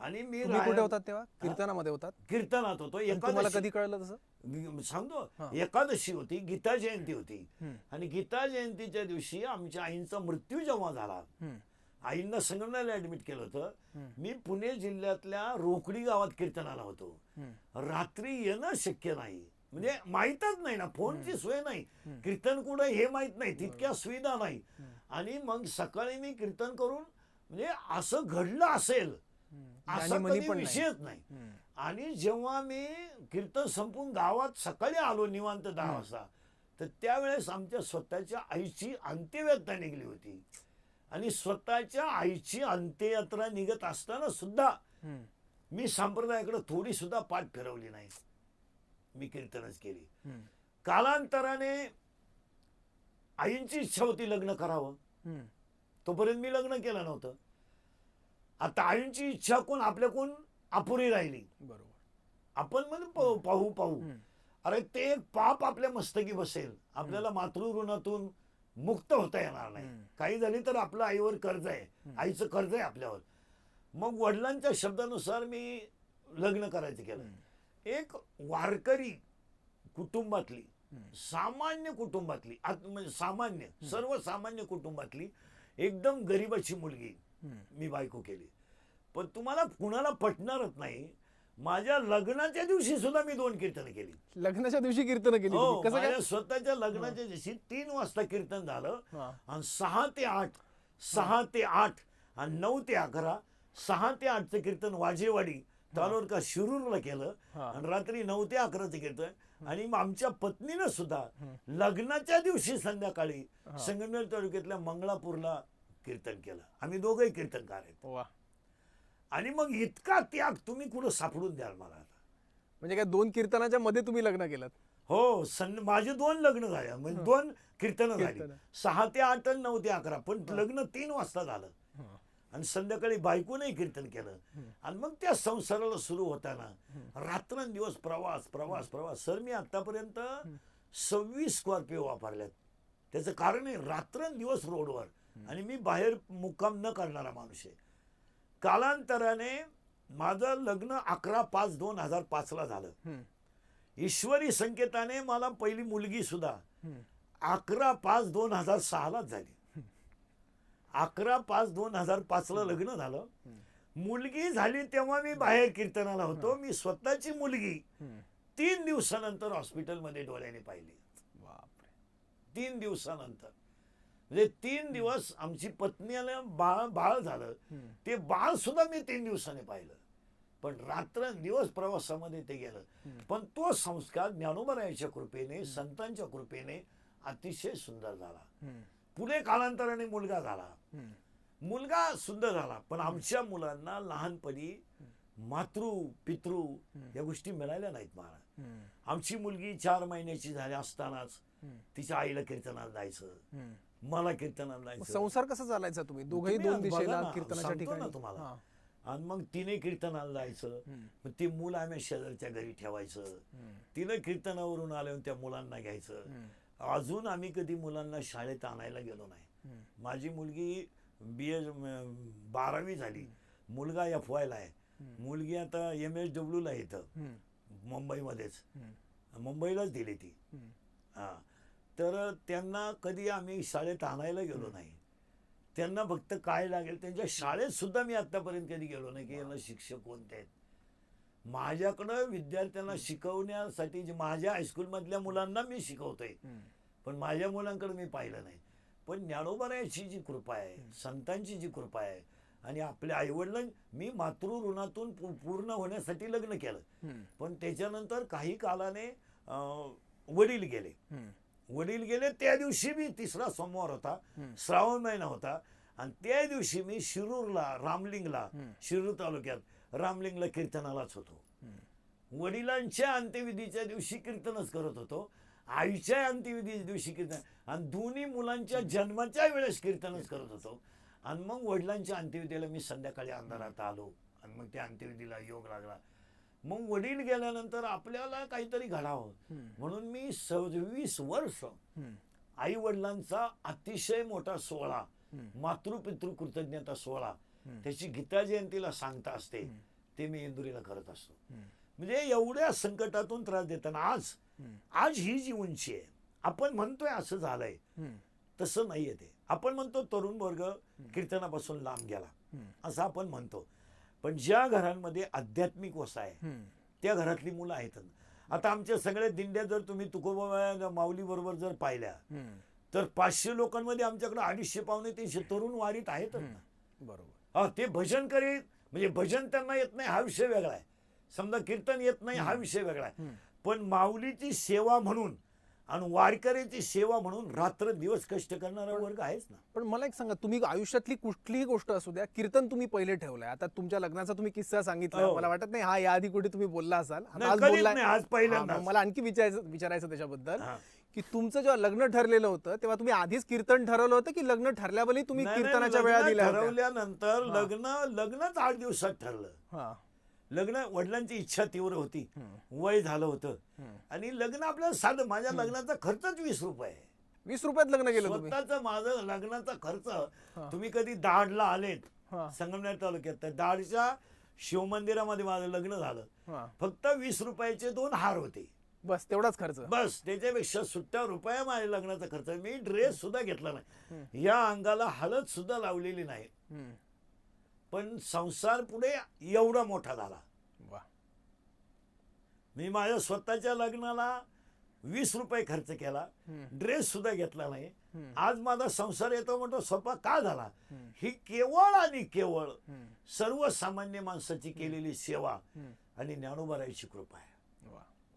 आणि मी कुठे होतात तेव्हा? कीर्तनामध्ये होतात? कीर्तनात होतो. तुम्हाला कधी कळलं तसं? सांगतो, एकादशी होती, गीता जयंती होती, आणि गीता जयंतीच्या दिवशी आमच्या आईंचा मृत्यू जेव्हा झाला, आईंना संगमनेरला ऍडमिट केलं होतं. मी पुणे जिल्ह्यातल्या रोकडी गावात कीर्तनाला होतो. रात्री येणं शक्य नाही, म्हणजे माहीतच नाही ना, फोनची सोय नाही, कीर्तन कुठं हे माहित नाही, तितक्या सुविधा नाही. आणि मग सकाळी मी कीर्तन करून, म्हणजे असं घडलं असेल असा कधी विषयच नाही. आणि जेव्हा मी कीर्तन संपून गावात सकाळी आलो निवांत 10 वाजता, तर त्यावेळेस आमच्या स्वतःच्या आईची अंत्ययात्रा निघली होती. आणि स्वतःच्या आईची अंत्ययात्रा निघत असताना सुद्धा मी संप्रदायाकडे थोडी सुद्धा पाठ फिरवली नाही, मी कीर्तनच केली. कालांतराने आईंची इच्छा होती लग्न करावं, तोपर्यंत मी लग्न केलं नव्हतं. आता आईंची इच्छा कोण आपल्या कोण अपुरी राहिली. बरोबर. आपण म्हणजे पाहू अरे ते एक पाप आपल्या मस्तकी बसेल, आपल्याला मातृऋणातून मुक्त होता येणार नाही. काही झाली तर आपलं आईवर कर्ज आहे, आईचं कर्ज आहे आपल्यावर. मग वडिलांच्या शब्दानुसार मी लग्न करायचं केलं. एक वारकरी कुटुंबातली, सामान्य कुटुंबातली, म्हणजे सामान्य सर्वसामान्य कुटुंबातली एकदम गरीबाची मुलगी मी बायको केली. पण तुम्हाला कुणाला पटणारच नाही, माझ्या लग्नाच्या दिवशी सुद्धा मी 2 कीर्तन केली. लग्नाच्या दिवशी कीर्तन केली? हो, माझ्या स्वतःच्या लग्नाच्या दिवशी 3 वाजता कीर्तन झालं, आणि 6 ते 8, 6 ते 8 आणि 9 ते 11, 6 ते 8चं कीर्तन वाजेवाडी तालुका शिरूरला केलं, आणि रात्री 9 ते 11चं कीर्तन. आणि आमच्या पत्नीनं सुद्धा लग्नाच्या दिवशी संध्याकाळी संगमनेर तालुक्यातल्या मंगळापूरला कीर्तन केलं. आम्ही दोघंही कीर्तनकार आहेत. आणि मग इतका त्याग तुम्ही कुठं सापडून द्याल मला आता? म्हणजे काय 2 कीर्तनाच्या मध्ये तुम्ही लग्न केलं? हो, माझे 2 लग्न झाले, म्हणजे 2 कीर्तनं झाली, 6 ते 8 आणि 9 ते 11. पण लग्न 3 वाजता झालं, आणि संध्याकाळी बायकोनंही कीर्तन केलं. आणि मग त्या संसाराला सुरू होताना रात्रंदिवस प्रवास प्रवास प्रवास. सर, मी आतापर्यंत 26 स्कॉर्पिओ वापरल्यात. त्याचं कारण आहे रात्रंदिवस रोडवर, आणि मी बाहेर मुक्काम न करणारा माणूस आहे. कालांतराने माझं लग्न 11/5/2005 झालं. ईश्वरी संकेताने मला पहिली मुलगी सुद्धा 11/5/2006 झाली. 11/5/2005 लग्न झालं. मुलगी झाली तेव्हा मी बाहेर कीर्तनाला होतो. मी स्वतःची मुलगी 3 दिवसानंतर हॉस्पिटलमध्ये डोळ्याने पाहिली. 3 दिवसानंतर, म्हणजे 3 दिवस आमची पत्नीला बाळ झालं, ते बाळ सुद्धा मी 3 दिवसाने पाहिलं. पण रात्रंदिवस प्रवासामध्ये ते गेलं. पण तो संस्कार ज्ञानोबरायांच्या कृपेने, संतांच्या कृपेने अतिशय सुंदर झाला. पुढे कालांतराने मुलगा झाला, मुलगा सुंदर झाला. पण आमच्या मुलांना लहानपणी मातृ पितृ या गोष्टी मिळाल्या नाहीत मला. आमची मुलगी 4 महिन्याची झाली असतानाच तिच्या आईला कीर्तनाला जायचं, मला कीर्तनाला जायचं. संसार कसा चालायचा तुम्ही दोघंही तुम्ही दोन आज बघा दिशेला ना, कीर्तनाच्या सांगतो ठिकाणी? ना तुम्हाला. हा. आणि मग तिने कीर्तनाला जायचं, मग ते मूल आम्ही शेजारच्या घरी ठेवायचं, तिनं कीर्तनावरून आल्यावर त्या मुलांना घ्यायचं. अजून आम्ही कधी मुलांना शाळेत आणायला गेलो नाही. माझी मुलगी BA 12वी झाली, मुलगा FY ला आहे, मुलगी आता MSW ला येतं मुंबईमध्येच, मुंबईलाच दिली ती. हा, तर त्यांना कधी आम्ही शाळेत आणायला गेलो नाही. त्यांना फक्त काय लागेल त्यांच्या शाळेत सुद्धा मी आतापर्यंत कधी गेलो नाही की यांना शिक्षक कोणते आहेत. माझ्याकडं विद्यार्थ्यांना शिकवण्यासाठी माझ्या हायस्कूल मधल्या मुलांना मी शिकवतोय, पण माझ्या मुलांकडे मी पाहिलं नाही. पण ज्ञानोबारायाची जी कृपा आहे, संतांची जी कृपा आहे, आणि आपल्या आईवडिलां मी मातृ ऋणातून पूर्ण होण्यासाठी लग्न केलं, पण त्याच्यानंतर काही कालाने वडील गेले. वडील गेले त्या दिवशी मी 3रा सोमवार होता, श्रावण महिना होता, आणि त्या दिवशी मी शिरूरला रामलिंगला, शिरूर तालुक्यात रामलिंगला कीर्तनालाच होतो. वडिलांच्या अंत्यविधीच्या दिवशी कीर्तनच करत होतो, आईच्या अंत्यविधीच्या दिवशी कीर्तन, आणि दोन्ही मुलांच्या जन्माच्या वेळेस कीर्तनच करत होतो. आणि मग वडिलांच्या अंत्यविधीला मी संध्याकाळी अंधारात आलो, आणि मग त्या अंत्यविधीला योग लागला. मग वडील गेल्यानंतर आपल्याला काहीतरी घडावं म्हणून मी 26 वर्ष आई वडिलांचा अतिशय मोठा सोहळा, मातृपितृ कृतज्ञता सोहळा, त्याची गीता जयंतीला सांगता असते, ते मी इंदुरीला करत असतो. म्हणजे एवढ्या संकटातून त्रास देताना आज ही जी उंची आहे, आपण म्हणतोय असं झालंय, तसं नाहीये ते. आपण म्हणतो तरुण वर्ग कीर्तनापासून लांब गेला असं आपण म्हणतो, पण ज्या घरांमध्ये आध्यात्मिक वसा आहे त्या घरातली मुलं आहेत. आता आमच्या सगळ्या दिंड्या जर तुम्ही तुकोबा माऊली बरोबर जर पाहिल्या तर 500 लोकांमध्ये आमच्याकडे 250 पावणे 300 तरुण वारीत आहेत ना. बरोबर. ते भजन करीत, म्हणजे भजन त्यांना येत नाही हा विषय वेगळा आहे, समजा कीर्तन येत नाही हा विषय वेगळा आहे, पण माऊलीची सेवा म्हणून आणि वारकऱ्याची सेवा म्हणून रात्र दिवस कष्ट करणारा वर्ग आहेच ना. पण मला एक सांगा, तुम्ही आयुष्यातली कुठलीही गोष्ट असू द्या, कीर्तन तुम्ही पहिले ठेवलंय. आता तुमच्या लग्नाचा तुम्ही किस्सा सांगितला, मला वाटत नाही हा याआधी कुठे तुम्ही बोलला असाल, नाही, कधीच नाही, आज पहिल्यांदा. मला आणखी विचारायचं त्याच्याबद्दल की तुमचं जेव्हा लग्न ठरलेलं होतं तेव्हा तुम्ही आधीच कीर्तन ठरवलं होतं की लग्न ठरल्यावर तुम्ही कीर्तनाच्या वेळा दिल्या होत्या? ठरवल्यानंतर लग्नच 8 दिवसात ठरलं. लग्न वडिलांची इच्छा तीव्र होती, वय झालं होतं, आणि लग्न आपल्याला साधं, माझ्या लग्नाचा खर्चच 20 रुपये. 20 रुपयात लग्न केलं तुम्ही? स्वतःचा माझं लग्नाचा खर्च. तुम्ही कधी दाडला आलेत संगमनेर तालुक्यात, तर दाडच्या शिवमंदिरामध्ये माझं लग्न झालं. फक्त 20 रुपयाचे 2 हार होते, बस तेवढाच खर्च. बस, त्याच्यापेक्षा सुट्ट्या रुपया माझ्या लग्नाचा खर्च. मी ड्रेस सुद्धा घेतला नाही, या अंगाला हळद सुद्धा लावलेली नाही, पण संसार पुढे एवढा मोठा झाला. मी माझ्या स्वतःच्या लग्नाला 20 रुपये खर्च केला, ड्रेस सुद्धा घेतला नाही. आज माझा संसार येतो म्हणतो सोपा का झाला? ही केवळ आणि केवळ सर्वसामान्य माणसाची केलेली सेवा आणि ज्ञानोबारायाची कृपा आहे.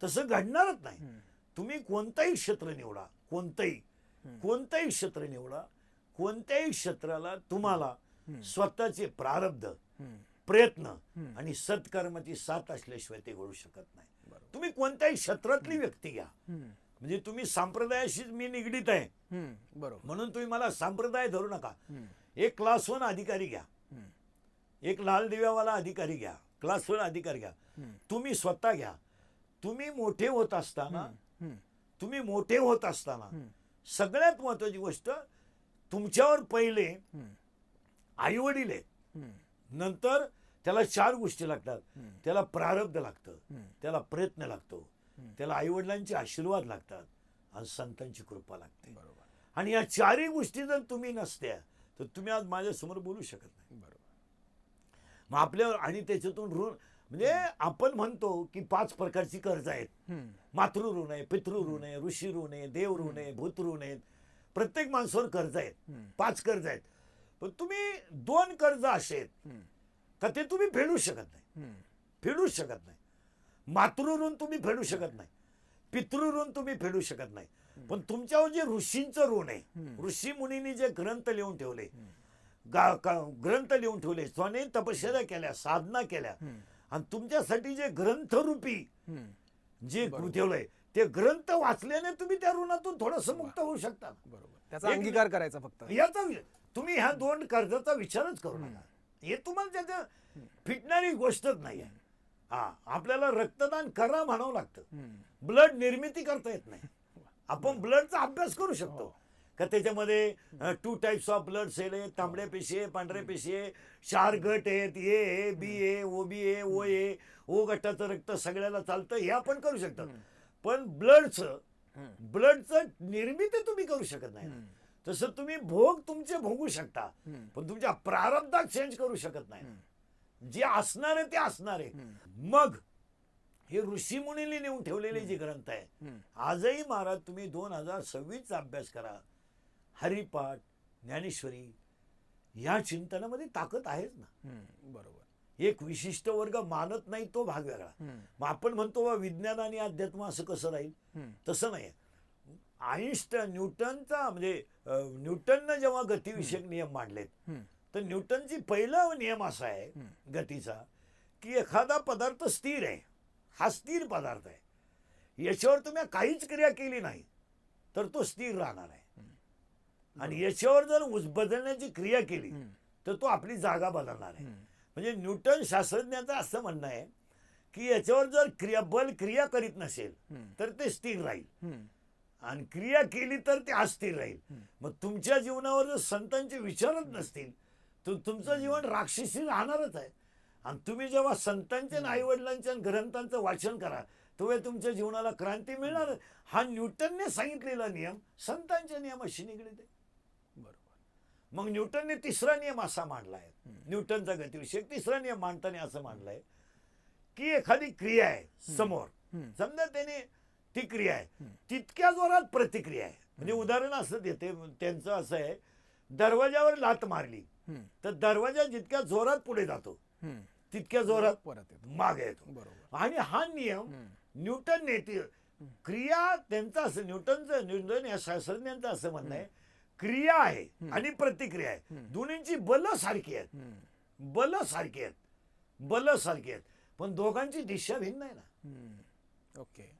तसं घडणारच नाही. तुम्ही कोणताही क्षेत्र निवडा, कोणताही क्षेत्र निवडा, कोणत्याही क्षेत्राला तुम्हाला स्वतःचे प्रारब्ध, प्रयत्न आणि सत्कर्माची साथ असल्याशिवाय ते घडू शकत नाही. तुम्ही कोणत्याही क्षेत्रातली व्यक्ती घ्या, म्हणजे तुम्ही संप्रदायाशी मी निगडीत आहे बरोबर म्हणून तुम्ही मला संप्रदाय धरू नका. एक क्लास 1 अधिकारी घ्या, एक लाल दिव्यावाला अधिकारी घ्या, क्लास 1 अधिकारी घ्या, तुम्ही स्वतः घ्या. तुम्ही मोठे होत असताना सगळ्यात महत्वाची गोष्ट, तुमच्यावर पहिले आई वडील आहेत, नंतर त्याला 4 गोष्टी लागतात. त्याला प्रारब्ध लागतं, त्याला प्रयत्न लागतो, त्याला आई वडिलांचे आशीर्वाद लागतात, आणि संतांची कृपा लागते. आणि या 4ही गोष्टी जर तुम्ही नसत्या तर तुम्ही आज माझ्या समोर बोलू शकत नाही. मग आपल्यावर, आणि त्याच्यातून ऋण, म्हणजे आपण म्हणतो की 5 प्रकारची कर्ज आहेत. मातृ ऋण आहे, पितृ ऋण आहे, ऋषी ऋण आहे, देव ऋण आहे, भूत ऋण आहेत. प्रत्येक माणसावर कर्ज आहेत, 5 कर्ज आहेत. पण तुम्ही 2 कर्ज असे आहेत का ते तुम्ही फेडू शकत नाही. मातृ ऋण तुम्ही फेडू शकत नाही, पितृ ऋण तुम्ही फेडू शकत नाही. पण तुमच्यावर जे ऋषींचं ऋण आहे, ऋषी मुनींनी जे ग्रंथ लिहून ठेवले, स्वने तपश्चर्या केल्या, साधना केल्या, आणि तुमच्यासाठी जे ग्रंथरूपी हम्म. जे ठेवलंय ते ग्रंथ वाचल्याने तुम्ही त्या ऋणातून थोडस मुक्त होऊ शकता. बरोबर, त्याचा अंगीकार करायचा फक्त. याचा तुम्ही ह्या दोन कर्जाचा विचारच करू नका. हे तुम्हाला त्याचं फिटणारी गोष्टच नाही आहे. हा, आपल्याला रक्तदान करा म्हणावं लागतं. ब्लड निर्मिती करता येत नाही. आपण ब्लडचा अभ्यास करू शकतो का त्याच्यामध्ये 2 टाइप्स ऑफ ब्लड सेल आहे, तांबड्या पेशी आहे, पांढऱ्या पेशी आहे, 4 गट आहेत, A B A O B ए ओ ए, ओ गटाचं रक्त सगळ्याला चालतं, हे आपण करू शकतो. पण ब्लडचं निर्मिती तुम्ही करू शकत नाही. तसं तुम्ही भोग तुमचे भोगू शकता, पण तुमच्या प्रारब्धात चेंज करू शकत नाही. जे असणार आहे ते असणार आहे. मग हे ऋषी मुनींनी नेऊन ठेवलेले जे ग्रंथ आहे, आजही महाराज तुम्ही 2026 चा अभ्यास करा. हरिपाठ, ज्ञानेश्वरी, या चिंतनामध्ये ताकद आहेच ना. बरोबर. एक विशिष्ट वर्ग मानत नाही तो भाग वेगळा. मग आपण म्हणतो बा विज्ञान आणि अध्यात्म असं कसं राहील, तसं नाही. न्यूटनचा म्हणजे न्यूटननं जेव्हा गतिविषयक नियम मांडलेत, तर न्यूटनची पहिला नियम असा आहे गतीचा की एखादा पदार्थ स्थिर आहे, हा स्थिर पदार्थ आहे, याच्यावर तुम्ही काहीच क्रिया केली नाही तर तो स्थिर राहणार आहे. आणि याच्यावर जर बदलण्याची क्रिया केली तर तो आपली जागा बदलणार आहे. म्हणजे न्यूटन शास्त्रज्ञाचं असं म्हणणं आहे की याच्यावर जर बल क्रिया करीत नसेल तर ते स्थिर राहील, आणि क्रिया केली तर ते अस्थिर राहील. मग तुमच्या जीवनावर जर संतांचे विचारच नसतील तर तुमचं जीवन राक्षसी राहणारच आहे. आणि तुम्ही जेव्हा संतांच्या आणि आईवडिलांच्या ग्रंथांचं वाचन करा तेव्हा तुमच्या जीवनाला क्रांती मिळणार. हा न्यूटनने सांगितलेला नियम संतांच्या नियमाशी निगडीत आहे. बरोबर. मग न्यूटनने तिसरा नियम असा मांडलाय, न्यूटनचा गतिविषयक तिसरा नियम मांडताना असं मांडलाय की एखादी क्रिया आहे समोर, समजा त्याने ती क्रिया आहे, तितक्या जोरात प्रतिक्रिया आहे. म्हणजे उदाहरण असं देते, त्यांचं असं आहे, दरवाजावर लात मारली तर दरवाजा जितक्या जोरात पुढे जातो तितक्या जोरात परत येतो, मागे येतो. बरोबर. आणि हा नियम न्यूटनने क्रिया त्यांचा असं न्यूटन या शास्त्रज्ञांचं असं म्हणणं आहे, क्रिया आहे आणि प्रतिक्रिया आहे, दोन्हींची बल सारखी आहेत, बल सारखी आहेत, बल सारखी आहेत, पण दोघांची दिशा भिन्न आहे ना. ओके.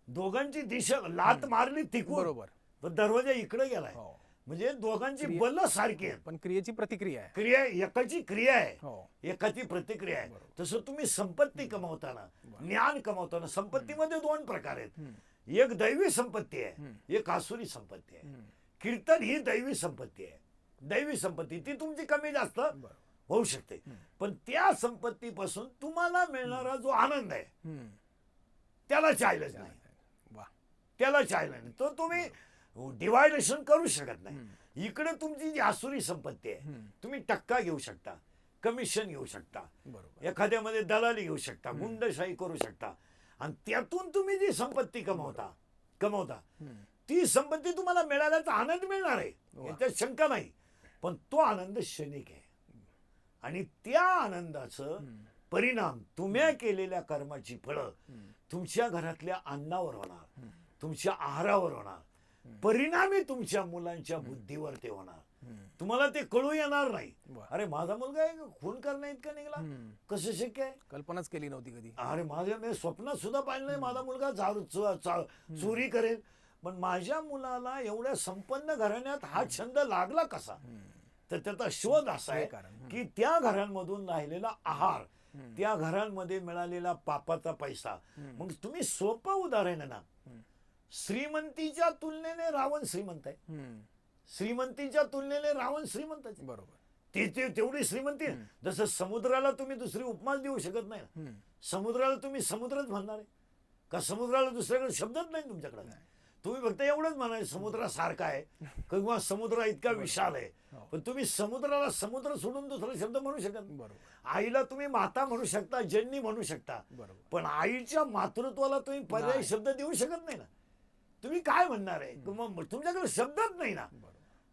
दोघांची दिशा, लात मारली तिकून बरोबर, पण दरवाजा इकडे गेलाय, हो. म्हणजे दोघांची बल सारखी आहेत, पण क्रियेची प्रतिक्रिया आहे. क्रिया एकाची क्रिया आहे, हो. एकाची प्रतिक्रिया आहे. तसं तुम्ही संपत्ती कमावताना, ज्ञान कमावताना, संपत्तीमध्ये 2 प्रकार आहेत. एक दैवी संपत्ती आहे, एक आसुरी संपत्ती आहे. कीर्तन ही दैवी संपत्ती आहे. दैवी संपत्ती ती तुमची कमी जास्त होऊ शकते, पण त्या संपत्तीपासून तुम्हाला मिळणारा जो आनंद आहे त्याला चायलंच नाही. वा. त्याला चायला नाही, तो तुम्ही डिवायडेशन करू शकत नाही. इकडे तुमची जी आसुरी संपत्ती आहे, तुम्ही टक्का घेऊ शकता, कमिशन घेऊ शकता, बरोबर. एखाद्यामध्ये दलाली घेऊ शकता, गुंडशाही करू शकता, आणि त्यातून तुम्ही जी संपत्ती कमवता ती संपत्ती तुम्हाला मिळाल्याचा आनंद मिळणार आहे, याच्यात शंका नाही. पण तो आनंद क्षणिक आहे, आणि त्या आनंदाचं परिणाम तुम्ही केलेल्या कर्माची फळं तुमच्या घरातल्या अन्नावर होणार, तुमच्या आहारावर होणार, परिणामी तुमच्या मुलांच्या बुद्धीवर ते होणार. तुम्हाला ते कळू येणार नाही. अरे माझा मुलगा खून करण्या इतका निघाला, कसं शक्य आहे? कल्पनाच केली नव्हती कधी. अरे माझ्या मी स्वप्नात सुद्धा पाहिलं नाही माझा मुलगा चोरी करेल. पण माझ्या मुलाला एवढ्या संपन्न घराण्यात हा छंद लागला कसा? तर त्याचा शोध असा आहे की त्या घरांमधून राहिलेला आहार, त्या घरांमध्ये मिळालेला पापाचा पैसा. मग तुम्ही सोपं उदाहरण आहे ना, श्रीमंतीच्या तुलनेने रावण श्रीमंत आहे, श्रीमंतीच्या तुलनेने रावण श्रीमंत आहे. बरोबर. तेवढी श्रीमंती. जसं समुद्राला तुम्ही दुसरी उपमाच देऊ शकत नाही ना. समुद्राला तुम्ही समुद्रच म्हणणार आहे का? समुद्राला दुसऱ्याकडे शब्दच नाही तुमच्याकडे. तुम्ही फक्त एवढंच म्हणाल समुद्रासारखा आहे किंवा समुद्र इतका विशाल आहे. पण तुम्ही समुद्राला समुद्र सोडून दुसरा शब्द म्हणू शकत नाही. बरोबर. आईला तुम्ही माता म्हणू शकता, जननी म्हणू शकता, पण आईच्या मातृत्वाला तुम्ही पर्यायी शब्द देऊ शकत नाही ना. तुम्ही काय म्हणणार आहे? तुमच्याकडे शब्दच नाही ना.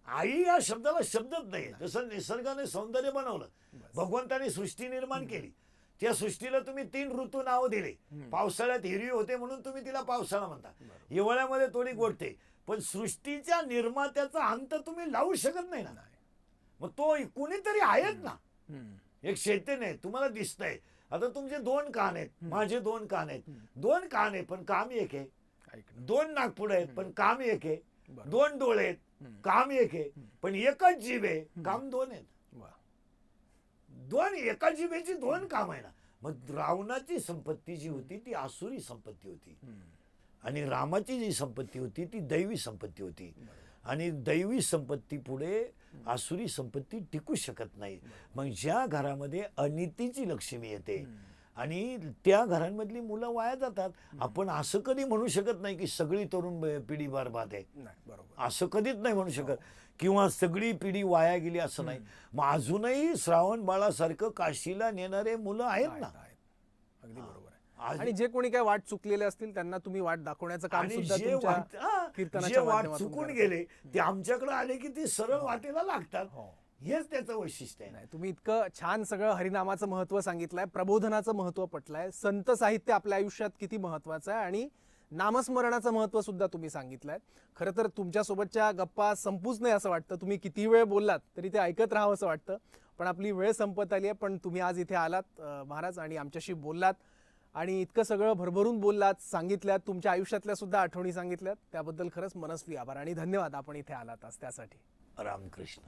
आई या शब्दाला शब्दच नाही. जसं निसर्गाने सौंदर्य बनवलं, भगवंताने सृष्टी निर्माण केली, त्या सृष्टीला तुम्ही 3 ऋतू नाव दिले. पावसाळ्यात हिरवी होते म्हणून तुम्ही तिला पावसाळा म्हणता, हिवाळ्यामध्ये थोडी गोडते, पण सृष्टीच्या निर्मात्याचा अंत तुम्ही लावू शकत नाही ना. मग तो कुणीतरी आहेच ना, एक चैतन्य आहे, तुम्हाला दिसतंय. आता तुमचे 2 कान आहेत, माझे 2 कान आहेत. 2 कान आहे पण काम एक आहे. ऐकणं. 2 नागपुडे आहेत पण काम एक आहे. बरोबर. 2 डोळे आहेत काम एक आहे. पण एकच जीभ आहे काम 2 आहेत. वा. 2 एका जीभेची 2 काम आहे ना. मग रावणाची संपत्ती जी होती ती आसुरी संपत्ती होती आणि रामाची जी संपत्ती होती ती दैवी संपत्ती होती. आणि दैवी संपत्ती पुढे आसुरी संपत्ती टिकू शकत नाही. मग ज्या घरामध्ये अनितीची लक्ष्मी येते आणि त्या घरांमधली मुलं वाया जातात. आपण असं कधी म्हणू शकत नाही की सगळी तरुण पिढी बरबाद आहे. नाही, बरोबर. असं कधीच नाही म्हणू शकत किंवा सगळी पिढी वाया गेली असं नाही. मग अजूनही श्रावण बाळासारखं काशीला नेणारे मुलं आहेत ना. आहेत. अगदी बरोबर आहे. आज- आणि जे कोणी काय वाट चुकलेले असतील त्यांना तुम्ही वाट दाखवण्याचं काम आणि सुद्धा जे तुमच्या जे कीर्तनाच्या वाट माध्यमातून चुकून करता. गेले ते आमच्याकडे आले की ते सरळ वाटेला लागतात. हो. हेच त्याचं वैशिष्ट्य आहे. नाही, तुम्ही इतकं छान सगळं हरिनामाचं महत्व सांगितलंय, प्रबोधनाचं महत्व पटलंय, संत साहित्य आपल्या आयुष्यात किती महत्वाचं आहे आणि नामस्मरणाचं महत्व सुद्धा तुम्ही सांगितलंय. खरं तर तुमच्यासोबतच्या गप्पा संपूच नाही असं वाटतं. तुम्ही किती वेळ बोललात तरी ते ऐकत राहावं असं वाटतं. पण आपली वेळ संपत आली आहे. पण तुम्ही आज इथे आलात महाराज आणि आमच्याशी बोललात आणि इतकं सगळं भरभरून बोललात, सांगितल्यात, तुमच्या आयुष्यातल्या सुद्धा आठवणी सांगितल्यात. त्याबद्दल खरंच मनस्वी आभार आणि धन्यवाद आपण इथे आलात आज त्यासाठी. रामकृष्ण.